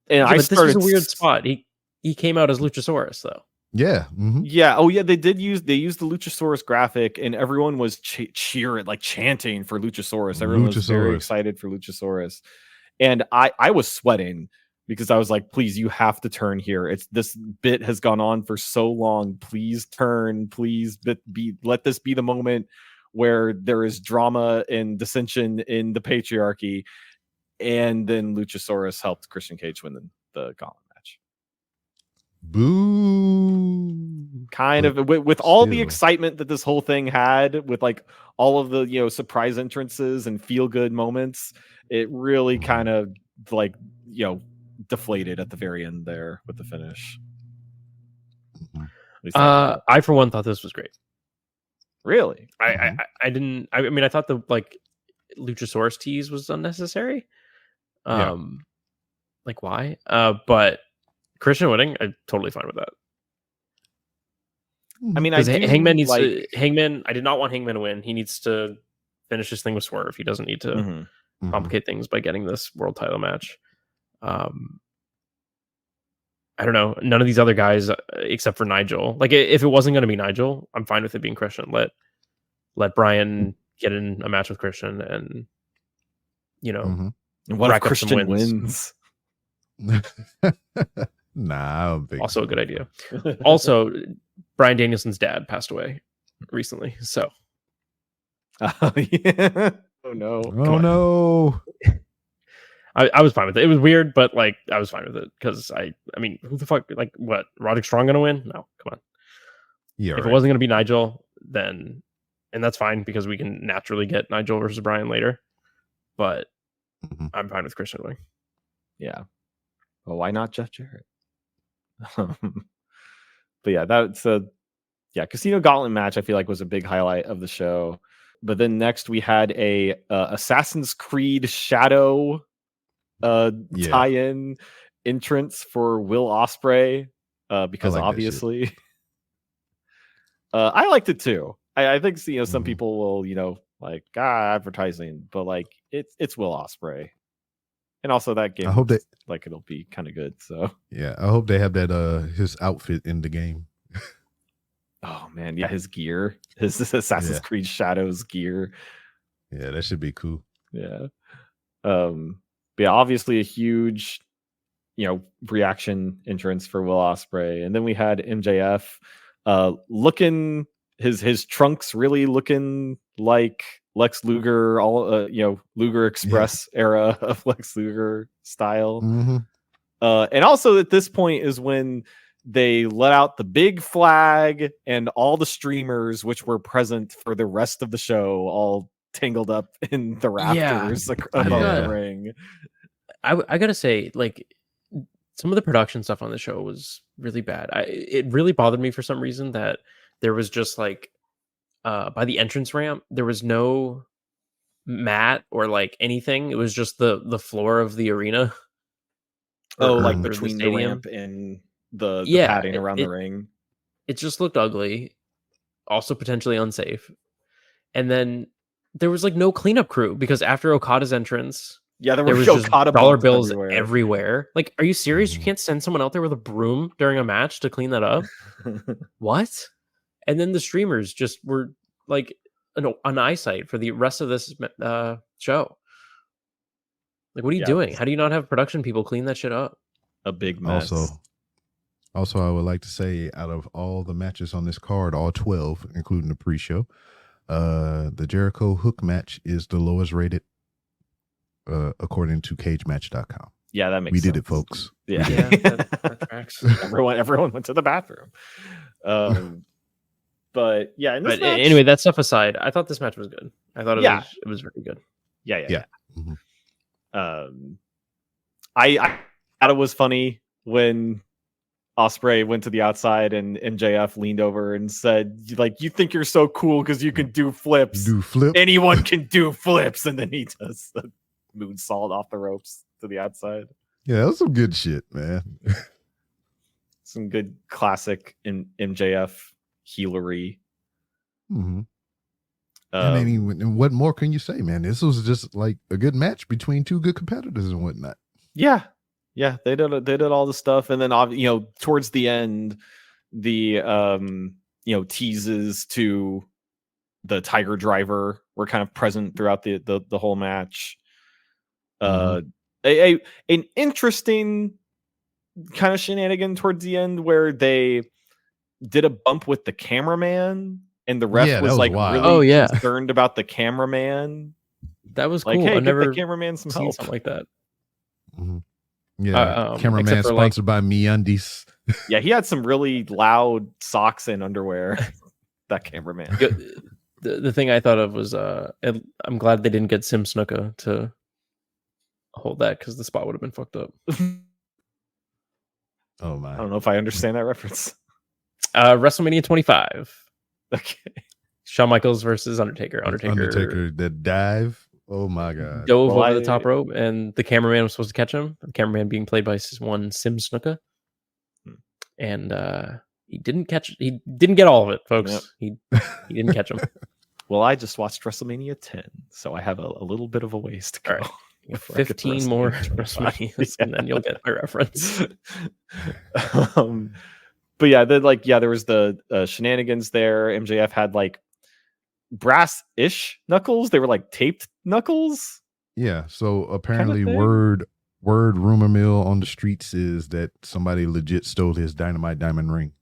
and this was a weird spot. He came out as Luchasaurus though. Yeah. Mm-hmm. Yeah. Oh, yeah. They used the Luchasaurus graphic, and everyone was cheering, like chanting for Luchasaurus. Everyone was very excited for Luchasaurus. And I was sweating because I was like, please, you have to turn here. This bit has gone on for so long. Please turn. Please let this be the moment where there is drama and dissension in the patriarchy. And then Luchasaurus helped Christian Cage win the gauntlet match. Boo! Kind of with all the excitement that this whole thing had, with like all of the surprise entrances and feel good moments, it really kind of like deflated at the very end there with the finish. I for one thought this was great. Really? I didn't. I mean, I thought the like Luchasaurus tease was unnecessary. Like why? But Christian winning, I'm totally fine with that. I mean, Hangman needs to. Hangman. I did not want Hangman to win. He needs to finish this thing with Swerve. He doesn't need to complicate things by getting this world title match. I don't know. None of these other guys, except for Nigel. Like, if it wasn't going to be Nigel, I'm fine with it being Christian. Let Bryan get in a match with Christian, and and what if Christian wins? Nah, I don't think also a good idea. Also, Bryan Danielson's dad passed away recently, so yeah. Oh no! Oh no! I was fine with it. It was weird, but like I was fine with it because I mean, who the fuck? Like, what? Roderick Strong gonna win? No, come on. Yeah. If it wasn't gonna be Nigel, then and that's fine because we can naturally get Nigel versus Bryan later. But I'm fine with Christian winning. Yeah. Well, why not Jeff Jarrett? But yeah, that's Casino Gauntlet match. I feel like was a big highlight of the show. But then next we had a Assassin's Creed Shadow tie-in entrance for Will Ospreay because obviously I liked it too. I think some people will like advertising, but like it's Will Ospreay, and also that game. I hope it'll be kind of good. So yeah, I hope they have that his outfit in the game. Oh man, yeah, his gear, his Assassin's Creed Shadows gear. Yeah, that should be cool. Yeah. But yeah, obviously a huge, reaction entrance for Will Ospreay. And then we had MJF looking his trunks really looking like Lex Luger, all Luger Express era of Lex Luger style. And also at this point is when they let out the big flag and all the streamers which were present for the rest of the show all tangled up in the rafters above the ring. I gotta say, like, some of the production stuff on the show was really bad. It really bothered me for some reason that there was just like by the entrance ramp there was no mat or like anything. It was just the floor of the arena. Like between the ramp and the padding around the ring. It just looked ugly, also potentially unsafe. And then there was like no cleanup crew because after Okada's entrance, there was just Okada dollar bills everywhere. Like, are you serious? You can't send someone out there with a broom during a match to clean that up? What? And then the streamers just were like an eyesight for the rest of this show. Like, what are you doing? How do you not have production people clean that shit up? A big mess. Also, I would like to say, out of all the matches on this card, all 12, including the pre-show, the Jericho Hook match is the lowest rated, according to CageMatch.com. Yeah, that makes we sense. Did it, folks. Yeah, that tracks. everyone went to the bathroom. But yeah, in this match, anyway, that stuff aside, I thought this match was good. I thought it was very good. Yeah. I thought it was funny when Ospreay went to the outside and MJF leaned over and said, like, you think you're so cool because you can do flips. Anyone can do flips. And then he does the moonsault off the ropes to the outside. Yeah, that was some good shit, man. Some good classic MJF healery. And what more can you say, man? This was just like a good match between two good competitors and whatnot. Yeah, they did all the stuff, and then towards the end, the teases to the Tiger Driver were kind of present throughout the whole match. an interesting kind of shenanigan towards the end where they did a bump with the cameraman and the ref was like wild. really concerned about the cameraman. That was like, cool. hey, I've never the cameraman some seen help. something like that. Mm-hmm. Yeah, cameraman for, sponsored by MeUndies. Yeah, he had some really loud socks and underwear. That cameraman. The thing I thought of was I'm glad they didn't get Sim Snuka to hold that because the spot would have been fucked up. Oh my! I don't know if I understand that reference. WrestleMania 25. Okay. Shawn Michaels versus Undertaker. Undertaker that dive. Oh my god! Dove over the top rope, and the cameraman was supposed to catch him. The cameraman being played by one Sim Snuka, and he didn't catch. He didn't get all of it, folks. Yep. He didn't catch him. Well, I just watched WrestleMania 10, so I have a little bit of a ways to go. All right. 15 more WrestleManias, and then you'll get my reference. But yeah, there was the shenanigans there. MJF had like brass-ish knuckles. They were like taped knuckles. Yeah. So apparently, word rumor mill on the streets is that somebody legit stole his Dynamite Diamond ring.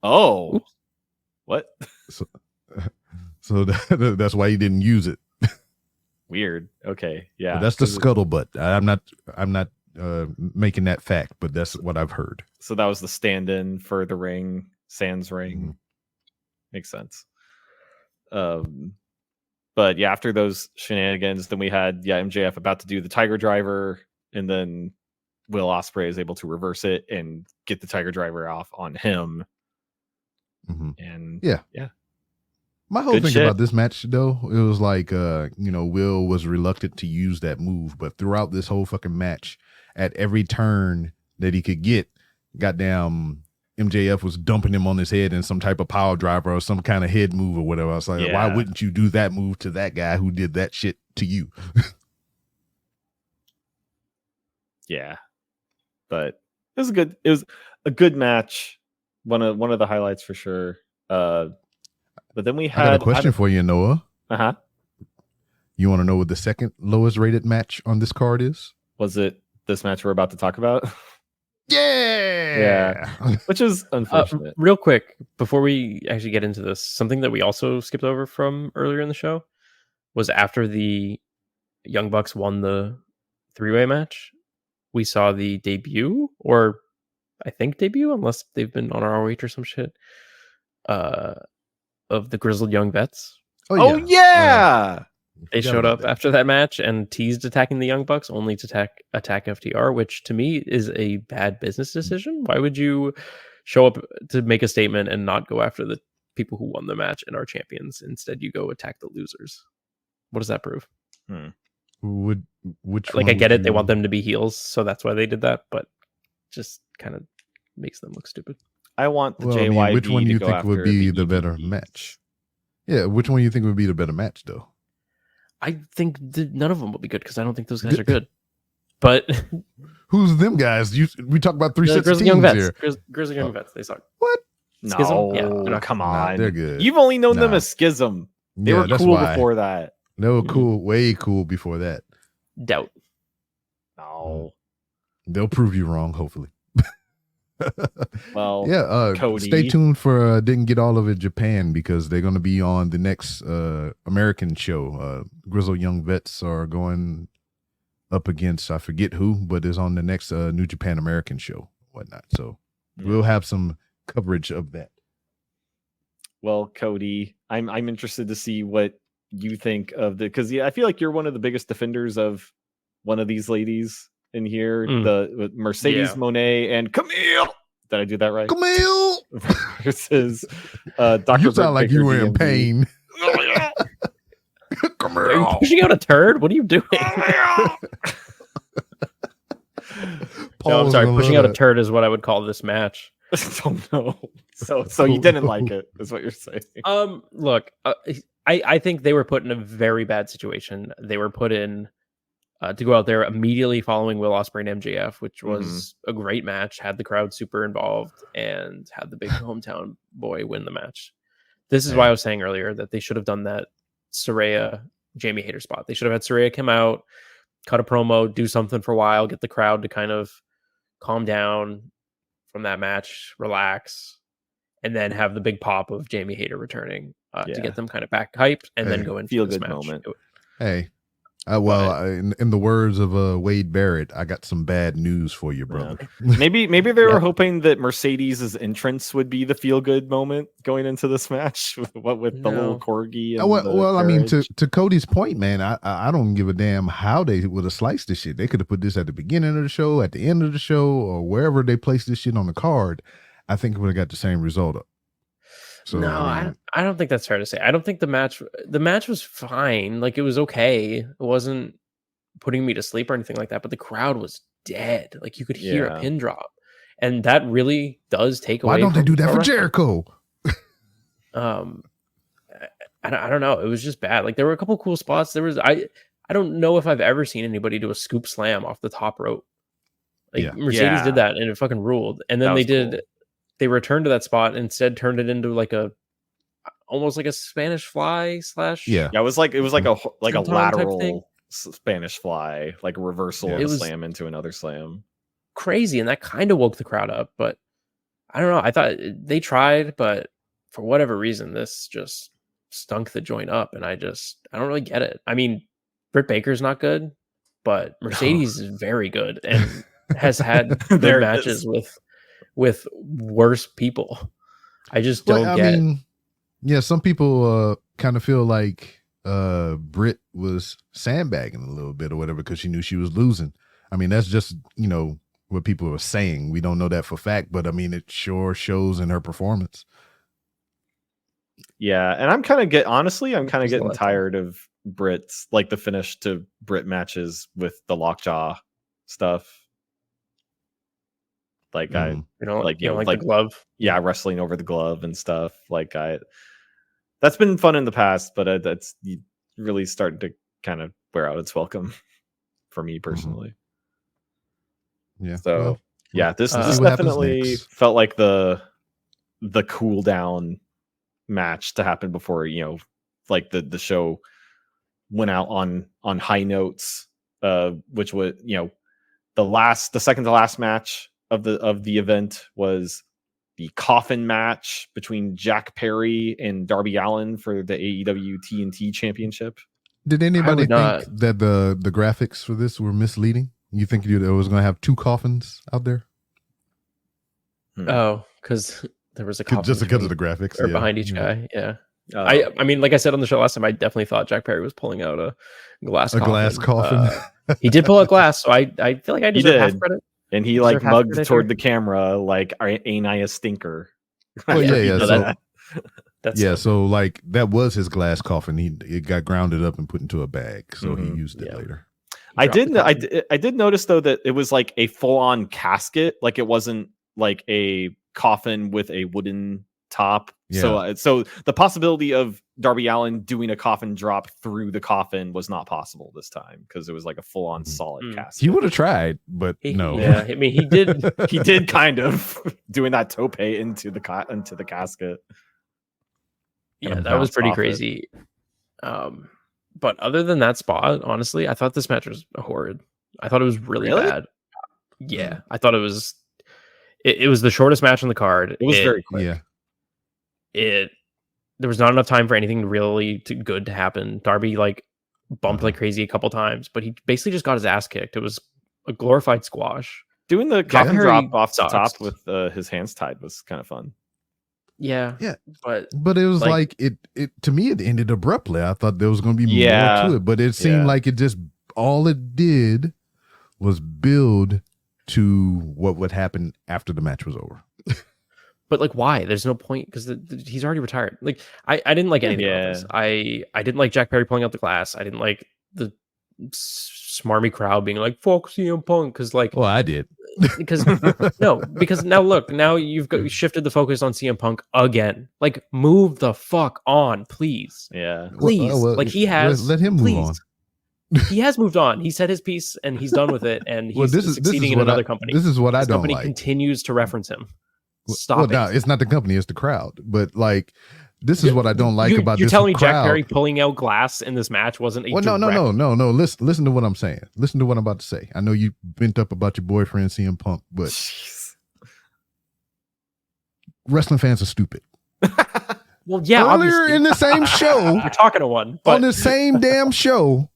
Oh, oops. What? So that's why he didn't use it. Weird. Okay. Yeah. But that's the scuttlebutt. I'm not making that fact, but that's what I've heard. So that was the stand-in for the ring, Sans ring. Mm-hmm. Makes sense. But yeah, after those shenanigans, then we had MJF about to do the Tiger Driver, and then Will Ospreay is able to reverse it and get the Tiger Driver off on him. Mm-hmm. And yeah. My whole thing about this match, though, it was like, Will was reluctant to use that move, but throughout this whole fucking match, at every turn that he could get, goddamn, MJF was dumping him on his head in some type of power driver or some kind of head move or whatever. I was like, why wouldn't you do that move to that guy who did that shit to you? Yeah, but it was a good match. One of the highlights for sure. But then we had... I got a question for you, Noah. Uh-huh. You want to know what the second lowest rated match on this card is? Was it this match we're about to talk about? Yeah. Which is unfortunate. Real quick, before we actually get into this, something that we also skipped over from earlier in the show was after the Young Bucks won the three-way match, we saw the debut, or I think debut, unless they've been on ROH or some shit, of the Grizzled Young Vets. Oh yeah! They showed up after that match and teased attacking the Young Bucks, only to attack FTR, which to me is a bad business decision. Why would you show up to make a statement and not go after the people who won the match and are champions? Instead, you go attack the losers. What does that prove? Which I get it. They want them to be heels, so that's why they did that, but just kind of makes them look stupid. I want the JYD. Which one do you to think would be the better match? Yeah, which one do you think would be the better match, though? I think none of them will be good because I don't think those guys are good. But who's them guys? We talk about three sets of teams Young Vets. here. Grizzled Young Vets. They suck. What? Schism? No, yeah, come on. Nah, they're good. You've only known them as Schism. They were cool before that. They were cool, way cool before that. Doubt. No. They'll prove you wrong, hopefully. Well, Kody. Stay tuned for Didn't Get All of It Japan, because they're going to be on the next American show. Grizzled Young Vets are going up against, I forget who, but it's on the next New Japan American show, whatnot. So we'll have some coverage of that. Well, Kody, I'm interested to see what you think of because I feel like you're one of the biggest defenders of one of these ladies in here, the Mercedes Moné and Camille. Did I do that right? Camille versus Dr. You sound like you were in pain. Camille. Are you pushing out a turd? What are you doing? No, I'm sorry. Pushing out a turd is what I would call this match. Oh no! So you didn't like it, is what you're saying? Look, I think they were put in a very bad situation. They were put in to go out there immediately following Will Ospreay and MJF, which was a great match, had the crowd super involved, and had the big hometown boy win the match. This is why I was saying earlier that they should have done that Saraya Jamie Hayter spot. They should have had Saraya come out, cut a promo, do something for a while, get the crowd to kind of calm down from that match, relax, and then have the big pop of Jamie Hayter returning to get them kind of back hyped, and then go into feel this good match. moment. Hey, in the words of Wade Barrett, I got some bad news for you, brother. Yeah. Maybe they were hoping that Mercedes' entrance would be the feel good moment going into this match with the little corgi. And I mean, to Cody's point, man, I don't give a damn how they would have sliced this shit. They could have put this at the beginning of the show, at the end of the show, or wherever they placed this shit on the card. I think it would have got the same result up. So, no, I don't think that's fair to say. I don't think the match was fine. Like, it was okay. It wasn't putting me to sleep or anything like that, but the crowd was dead. Like, you could hear a pin drop, and that really does take away. Why don't they do that for Jericho? I don't know. It was just bad. Like, there were a couple cool spots. There was I don't know if I've ever seen anybody do a scoop slam off the top rope. Like, Mercedes did that, and it fucking ruled. And then they returned to that spot and instead turned it into like almost like a Spanish fly / it was like a lateral Spanish fly, like a reversal of a slam into another slam. Crazy, and that kind of woke the crowd up. But I don't know. I thought they tried, but for whatever reason, this just stunk the joint up, and I don't really get it. I mean, Britt Baker's not good, but Mercedes is very good and has had good matches with worse people. I just don't get it. Yeah, some people kind of feel like Britt was sandbagging a little bit or whatever because she knew she was losing. I mean, that's just, what people are saying. We don't know that for fact, but I mean, it sure shows in her performance. Yeah, and I'm kind of getting tired of Britt's, like, the finish to Britt matches with the lockjaw stuff. Like the glove. Yeah, wrestling over the glove and stuff. Like, that's been fun in the past, but that's really starting to kind of wear out its welcome for me personally. Yeah. So this definitely felt like the cool down match to happen before like the show went out on high notes, which was the second to last match of the event was the coffin match between Jack Perry and Darby Allin for the AEW TNT Championship. Did anybody think that the graphics for this were misleading? You think it was going to have two coffins out there? Oh, because there was a coffin just because of the graphics or behind each guy. Yeah. I mean, like I said on the show last time, I definitely thought Jack Perry was pulling out a glass coffin. He did pull out glass, so I feel like I deserve half credit. And he like mugged toward the camera, like, ain't I a stinker? Oh yeah. So like that was his glass coffin. It got grounded up and put into a bag, so he used it later. I did notice though that it was like a full on casket, like it wasn't like a coffin with a wooden top. Yeah. So the possibility of Darby Allin doing a coffin drop through the coffin was not possible this time because it was like a full on solid casket. He would have tried, but no. Yeah, I mean he did. He did kind of doing that tope into the casket. Yeah, that was pretty crazy. But other than that spot, honestly, I thought this match was horrid. I thought it was really bad. Yeah, I thought it was. It was the shortest match on the card. It was very quick. Yeah. There was not enough time for anything really good to happen. Darby like bumped like crazy a couple times, but he basically just got his ass kicked. It was a glorified squash. Doing the coffin drop off the top with his hands tied was kind of fun. Yeah, but it was like it to me it ended abruptly. I thought there was going to be more to it, but it seemed like it just all it did was build to what would happen after the match was over. But like, why? There's no point because he's already retired. Like, I didn't like anything about this. I didn't like Jack Perry pulling out the glass. I didn't like the smarmy crowd being like, "Fuck CM Punk," because like, well, I did. Because now you've shifted the focus on CM Punk again. Like, move the fuck on, please. Yeah, please. Like he has. Let him move on. He has moved on. He said his piece and he's done with it. And he's succeeding in another company. This is what I don't like. Company continues to reference him. Stop it. No, it's not the company, it's the crowd. But like This is what I don't like about this. You're telling me crowd. Jack Perry pulling out glass in this match wasn't a no. Listen to what I'm saying. Listen to what I'm about to say. I know you bent up about your boyfriend CM Punk, but wrestling fans are stupid. Well, yeah. Earlier obviously. in the same show, you're talking to one. But... on the same damn show,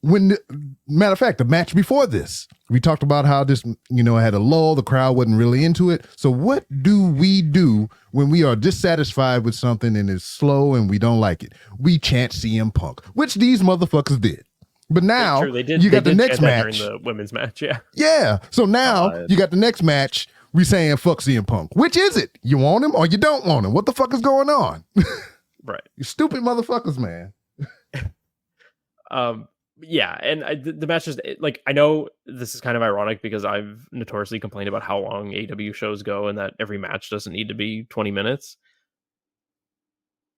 matter of fact, the match before this, we talked about how this, had a lull. The crowd wasn't really into it. So what do we do when we are dissatisfied with something and it's slow and we don't like it? We chant CM Punk, which these motherfuckers did. But now you got the next match during the women's match. Yeah. Yeah. So now you got the next match. We saying fuck CM Punk. Which is it? You want him or you don't want him? What the fuck is going on? Right. You stupid motherfuckers, man. Yeah, and the match is like, I know this is kind of ironic because I've notoriously complained about how long AEW shows go and that every match doesn't need to be 20 minutes.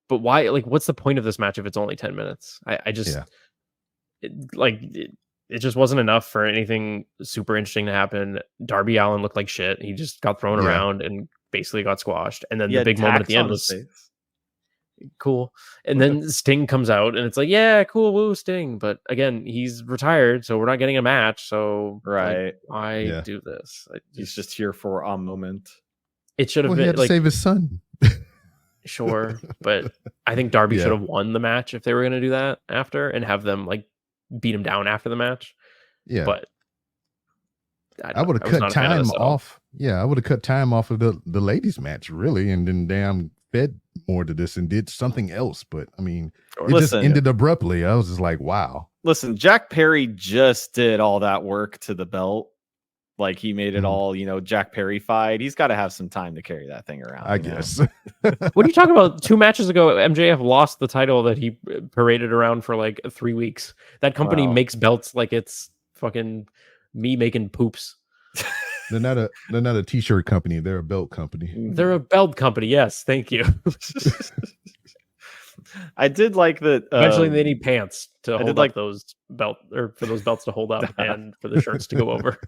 But why? Like, what's the point of this match if it's only 10 minutes? I just it just wasn't enough for anything super interesting to happen. Darby Allin looked like shit. He just got thrown around and basically got squashed. And then the big moment at the end was cool. And then Sting comes out and it's like, yeah, cool, woo, Sting. But again, he's retired, so we're not getting a match. So why do this? He's just here for a moment. It should have been, he had to save his son. Sure, but I think Darby should have won the match if they were going to do that after and have them like beat him down after the match. Yeah, but I would have cut time off. Yeah, I would have cut time off of the ladies match really, and then fed more to this and did something else. But I mean, it just ended abruptly. I was just like, wow. Listen, Jack Perry just did all that work to the belt. Like he made it all, Jack Perry fight. He's got to have some time to carry that thing around. I guess. What are you talking about? 2 matches ago, MJF lost the title that he paraded around for like 3 weeks. That company makes belts like it's fucking me making poops. They're not a t-shirt company. They're a belt company. They're a belt company. Yes, thank you. I did like that. Eventually, they need pants to hold up those belt, or for those belts to hold up, and for the shirts to go over.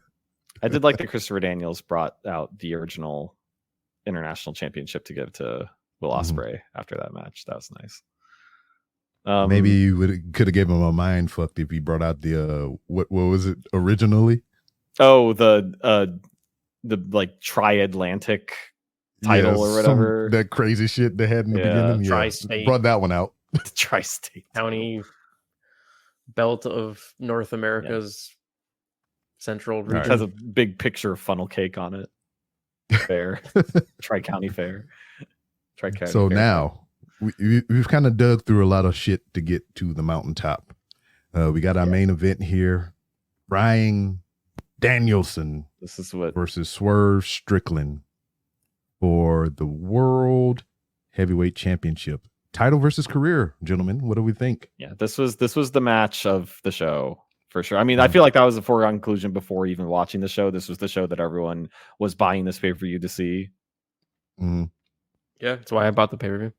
I did like that Christopher Daniels brought out the original international championship to give to Will Ospreay after that match. That was nice. Maybe you could have given him a mind fucked if he brought out the what was it originally? Oh, the like tri-Atlantic title or whatever. That crazy shit they had in the beginning. Tri-state. Brought that one out. The tri-state county belt of North America's central region. It has a big picture of funnel cake on it. Fair. Tri-county fair. Tri-county so fair. Now we've kind of dug through a lot of shit to get to the mountaintop. We got our main event here. Bryan Danielson versus Swerve Strickland for the World Heavyweight Championship. Title versus career, gentlemen. What do we think? Yeah, this was the match of the show for sure. I mean, I feel like that was a foregone conclusion before even watching the show. This was the show that everyone was buying this pay-per-view to see. Mm-hmm. Yeah, that's why I bought the pay-per-view.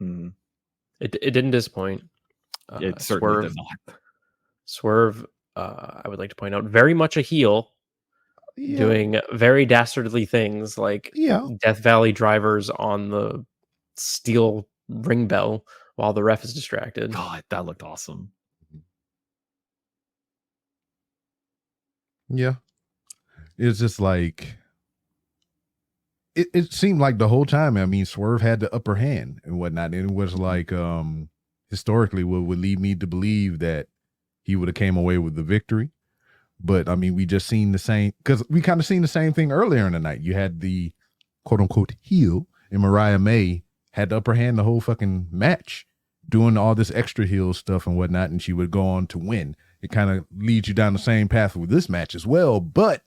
Mm-hmm. It didn't disappoint. It certainly did not. Swerve, I would like to point out, very much a heel, doing very dastardly things like Death Valley drivers on the steel ring bell while the ref is distracted. God, that looked awesome. Yeah. It's just like it seemed like the whole time, I mean, Swerve had the upper hand and whatnot. And it was like historically what would lead me to believe that he would have came away with the victory. But I mean, we just seen the same, because we kind of seen the same thing earlier in the night. You had the quote unquote heel, and Mariah May had the upper hand the whole fucking match, doing all this extra heel stuff and whatnot, and she would go on to win. It kind of leads you down the same path with this match as well. But,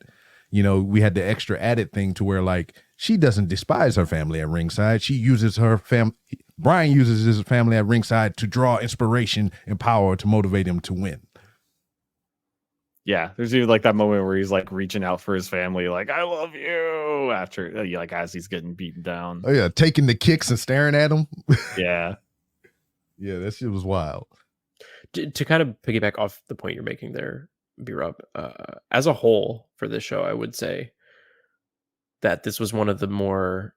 we had the extra added thing to where, like, she doesn't despise her family at ringside. She uses her Bryan uses his family at ringside to draw inspiration and power to motivate him to win. Yeah, there's even like that moment where he's like reaching out for his family, like, I love you, after like as he's getting beaten down. Oh yeah, taking the kicks and staring at him. Yeah. Yeah, that shit was wild. To kind of piggyback off the point you're making there, B-Rob, as a whole for this show, I would say that this was one of the more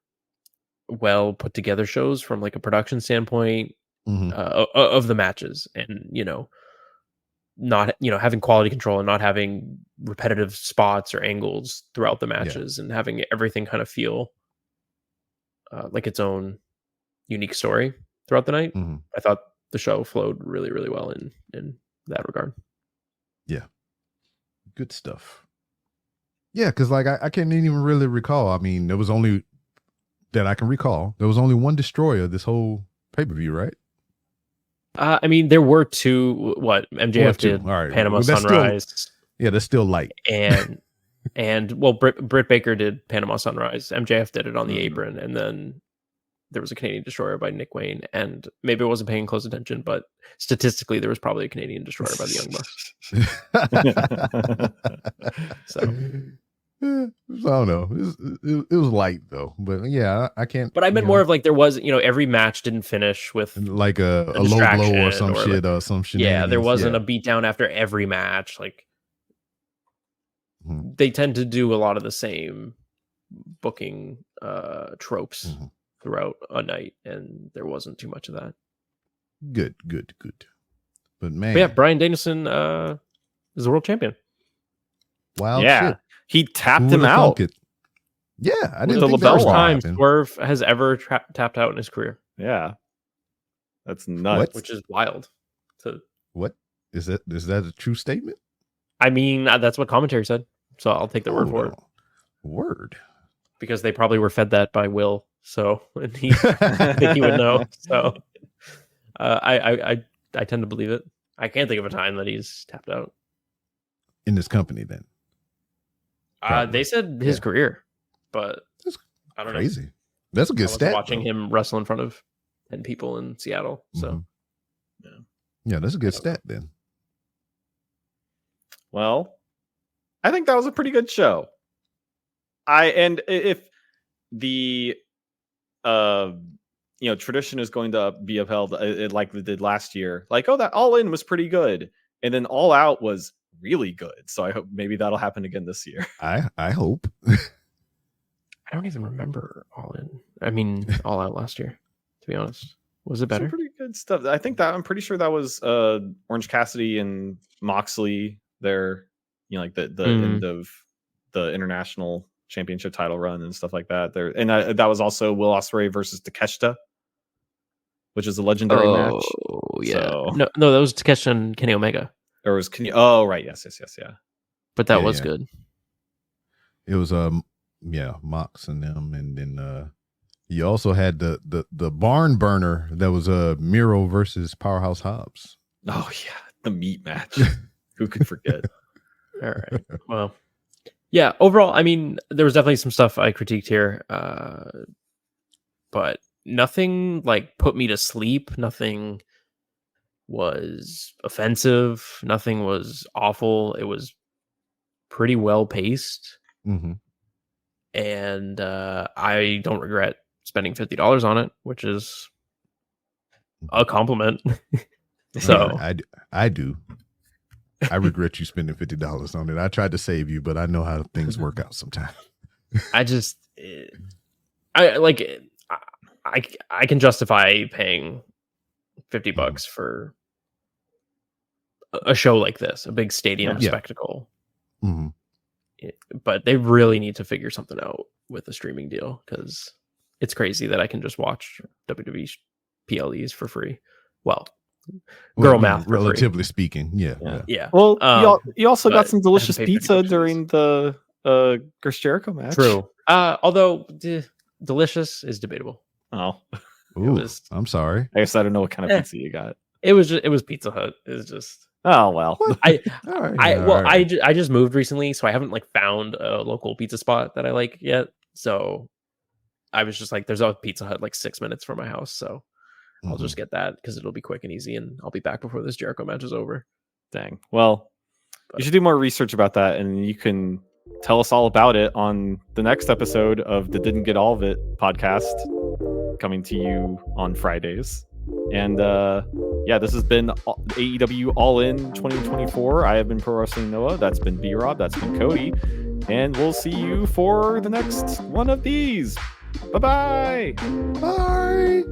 well put together shows from like a production standpoint of the matches, and not having quality control and not having repetitive spots or angles throughout the matches, and having everything kind of feel like its own unique story throughout the night. I thought the show flowed really, really well in that regard. Yeah, good stuff. Yeah, because like I can't even really recall. I mean, there was only that I can recall. There was only one destroyer this whole pay-per-view, right? I mean, there were two. What MJF did, right. Panama Sunrise. That's still light. And well, Britt Baker did Panama Sunrise. MJF did it on the apron, and then there was a Canadian Destroyer by Nick Wayne. And maybe I wasn't paying close attention, but statistically, there was probably a Canadian Destroyer by the Young Bucks. So I don't know. It was light though, but yeah, I can't. But I meant more of like there was, every match didn't finish with like a low blow or some shit or some shit. Yeah, there wasn't a beatdown after every match. Like they tend to do a lot of the same booking tropes throughout a night, and there wasn't too much of that. Good. But man, Bryan Danielson is the world champion. Wow, shit. He tapped him out. Yeah, I didn't think think the first time Swerve has ever tapped out in his career. Yeah, that's nuts. Which is wild. What is that? Is that a true statement? I mean, that's what commentary said, so I'll take the word for it. Word, because they probably were fed that by Will, so and I think he would know. So I tend to believe it. I can't think of a time that he's tapped out in this company. Then they said his career, but that's I don't crazy. know. That's a good stat. Watching him wrestle in front of 10 people in Seattle, so yeah, that's a good stat then. Well, I think that was a pretty good show. And if the tradition is going to be upheld like they did last year, like that All In was pretty good, and then All Out was really good. So I hope maybe that'll happen again this year. I hope. I don't even remember All In. I mean, All Out last year. To be honest, was it better? Some pretty good stuff. I think that I'm pretty sure that was Orange Cassidy and Moxley. Their like the end of the international championship title run and stuff like that. There and that was also Will Ospreay versus Takeshita, which is a legendary match. Oh yeah, so, no, that was Takeshita and Kenny Omega. Or was Kenny? Oh right, yes, yeah. But that was good. It was Mox and them, and then you also had the barn burner that was Miro versus Powerhouse Hobbs. Oh yeah, the meat match. Who could forget? All right. Well, yeah. Overall, I mean, there was definitely some stuff I critiqued here, but nothing like put me to sleep. Nothing was offensive. Nothing was awful. It was pretty well paced, and I don't regret spending $50 on it, which is a compliment. So I do. I regret you spending $50 on it. I tried to save you, but I know how things work out sometimes. I can justify paying $50 for a show like this, a big stadium spectacle. But they really need to figure something out with the streaming deal, because it's crazy that I can just watch WWE PLEs for free. Well, math, relatively speaking, yeah. Well, you also got some delicious pizza during the Chris Jericho match. True. Although delicious is debatable. Oh, I'm sorry. I guess I don't know what kind of pizza you got. It was Pizza Hut. It was just. Oh well. I just moved recently, so I haven't found a local pizza spot that I like yet. So I was just like, there's a Pizza Hut 6 minutes from my house, so I'll just get that because it'll be quick and easy, and I'll be back before this Jericho match is over. Dang. Well, you should do more research about that, and you can tell us all about it on the next episode of the Didn't Get All of It podcast, coming to you on Fridays. And this has been AEW All In 2024. I have been Pro Wrestling Noah. That's been B-Rob. That's been Kody. And we'll see you for the next one of these. Bye-bye. Bye.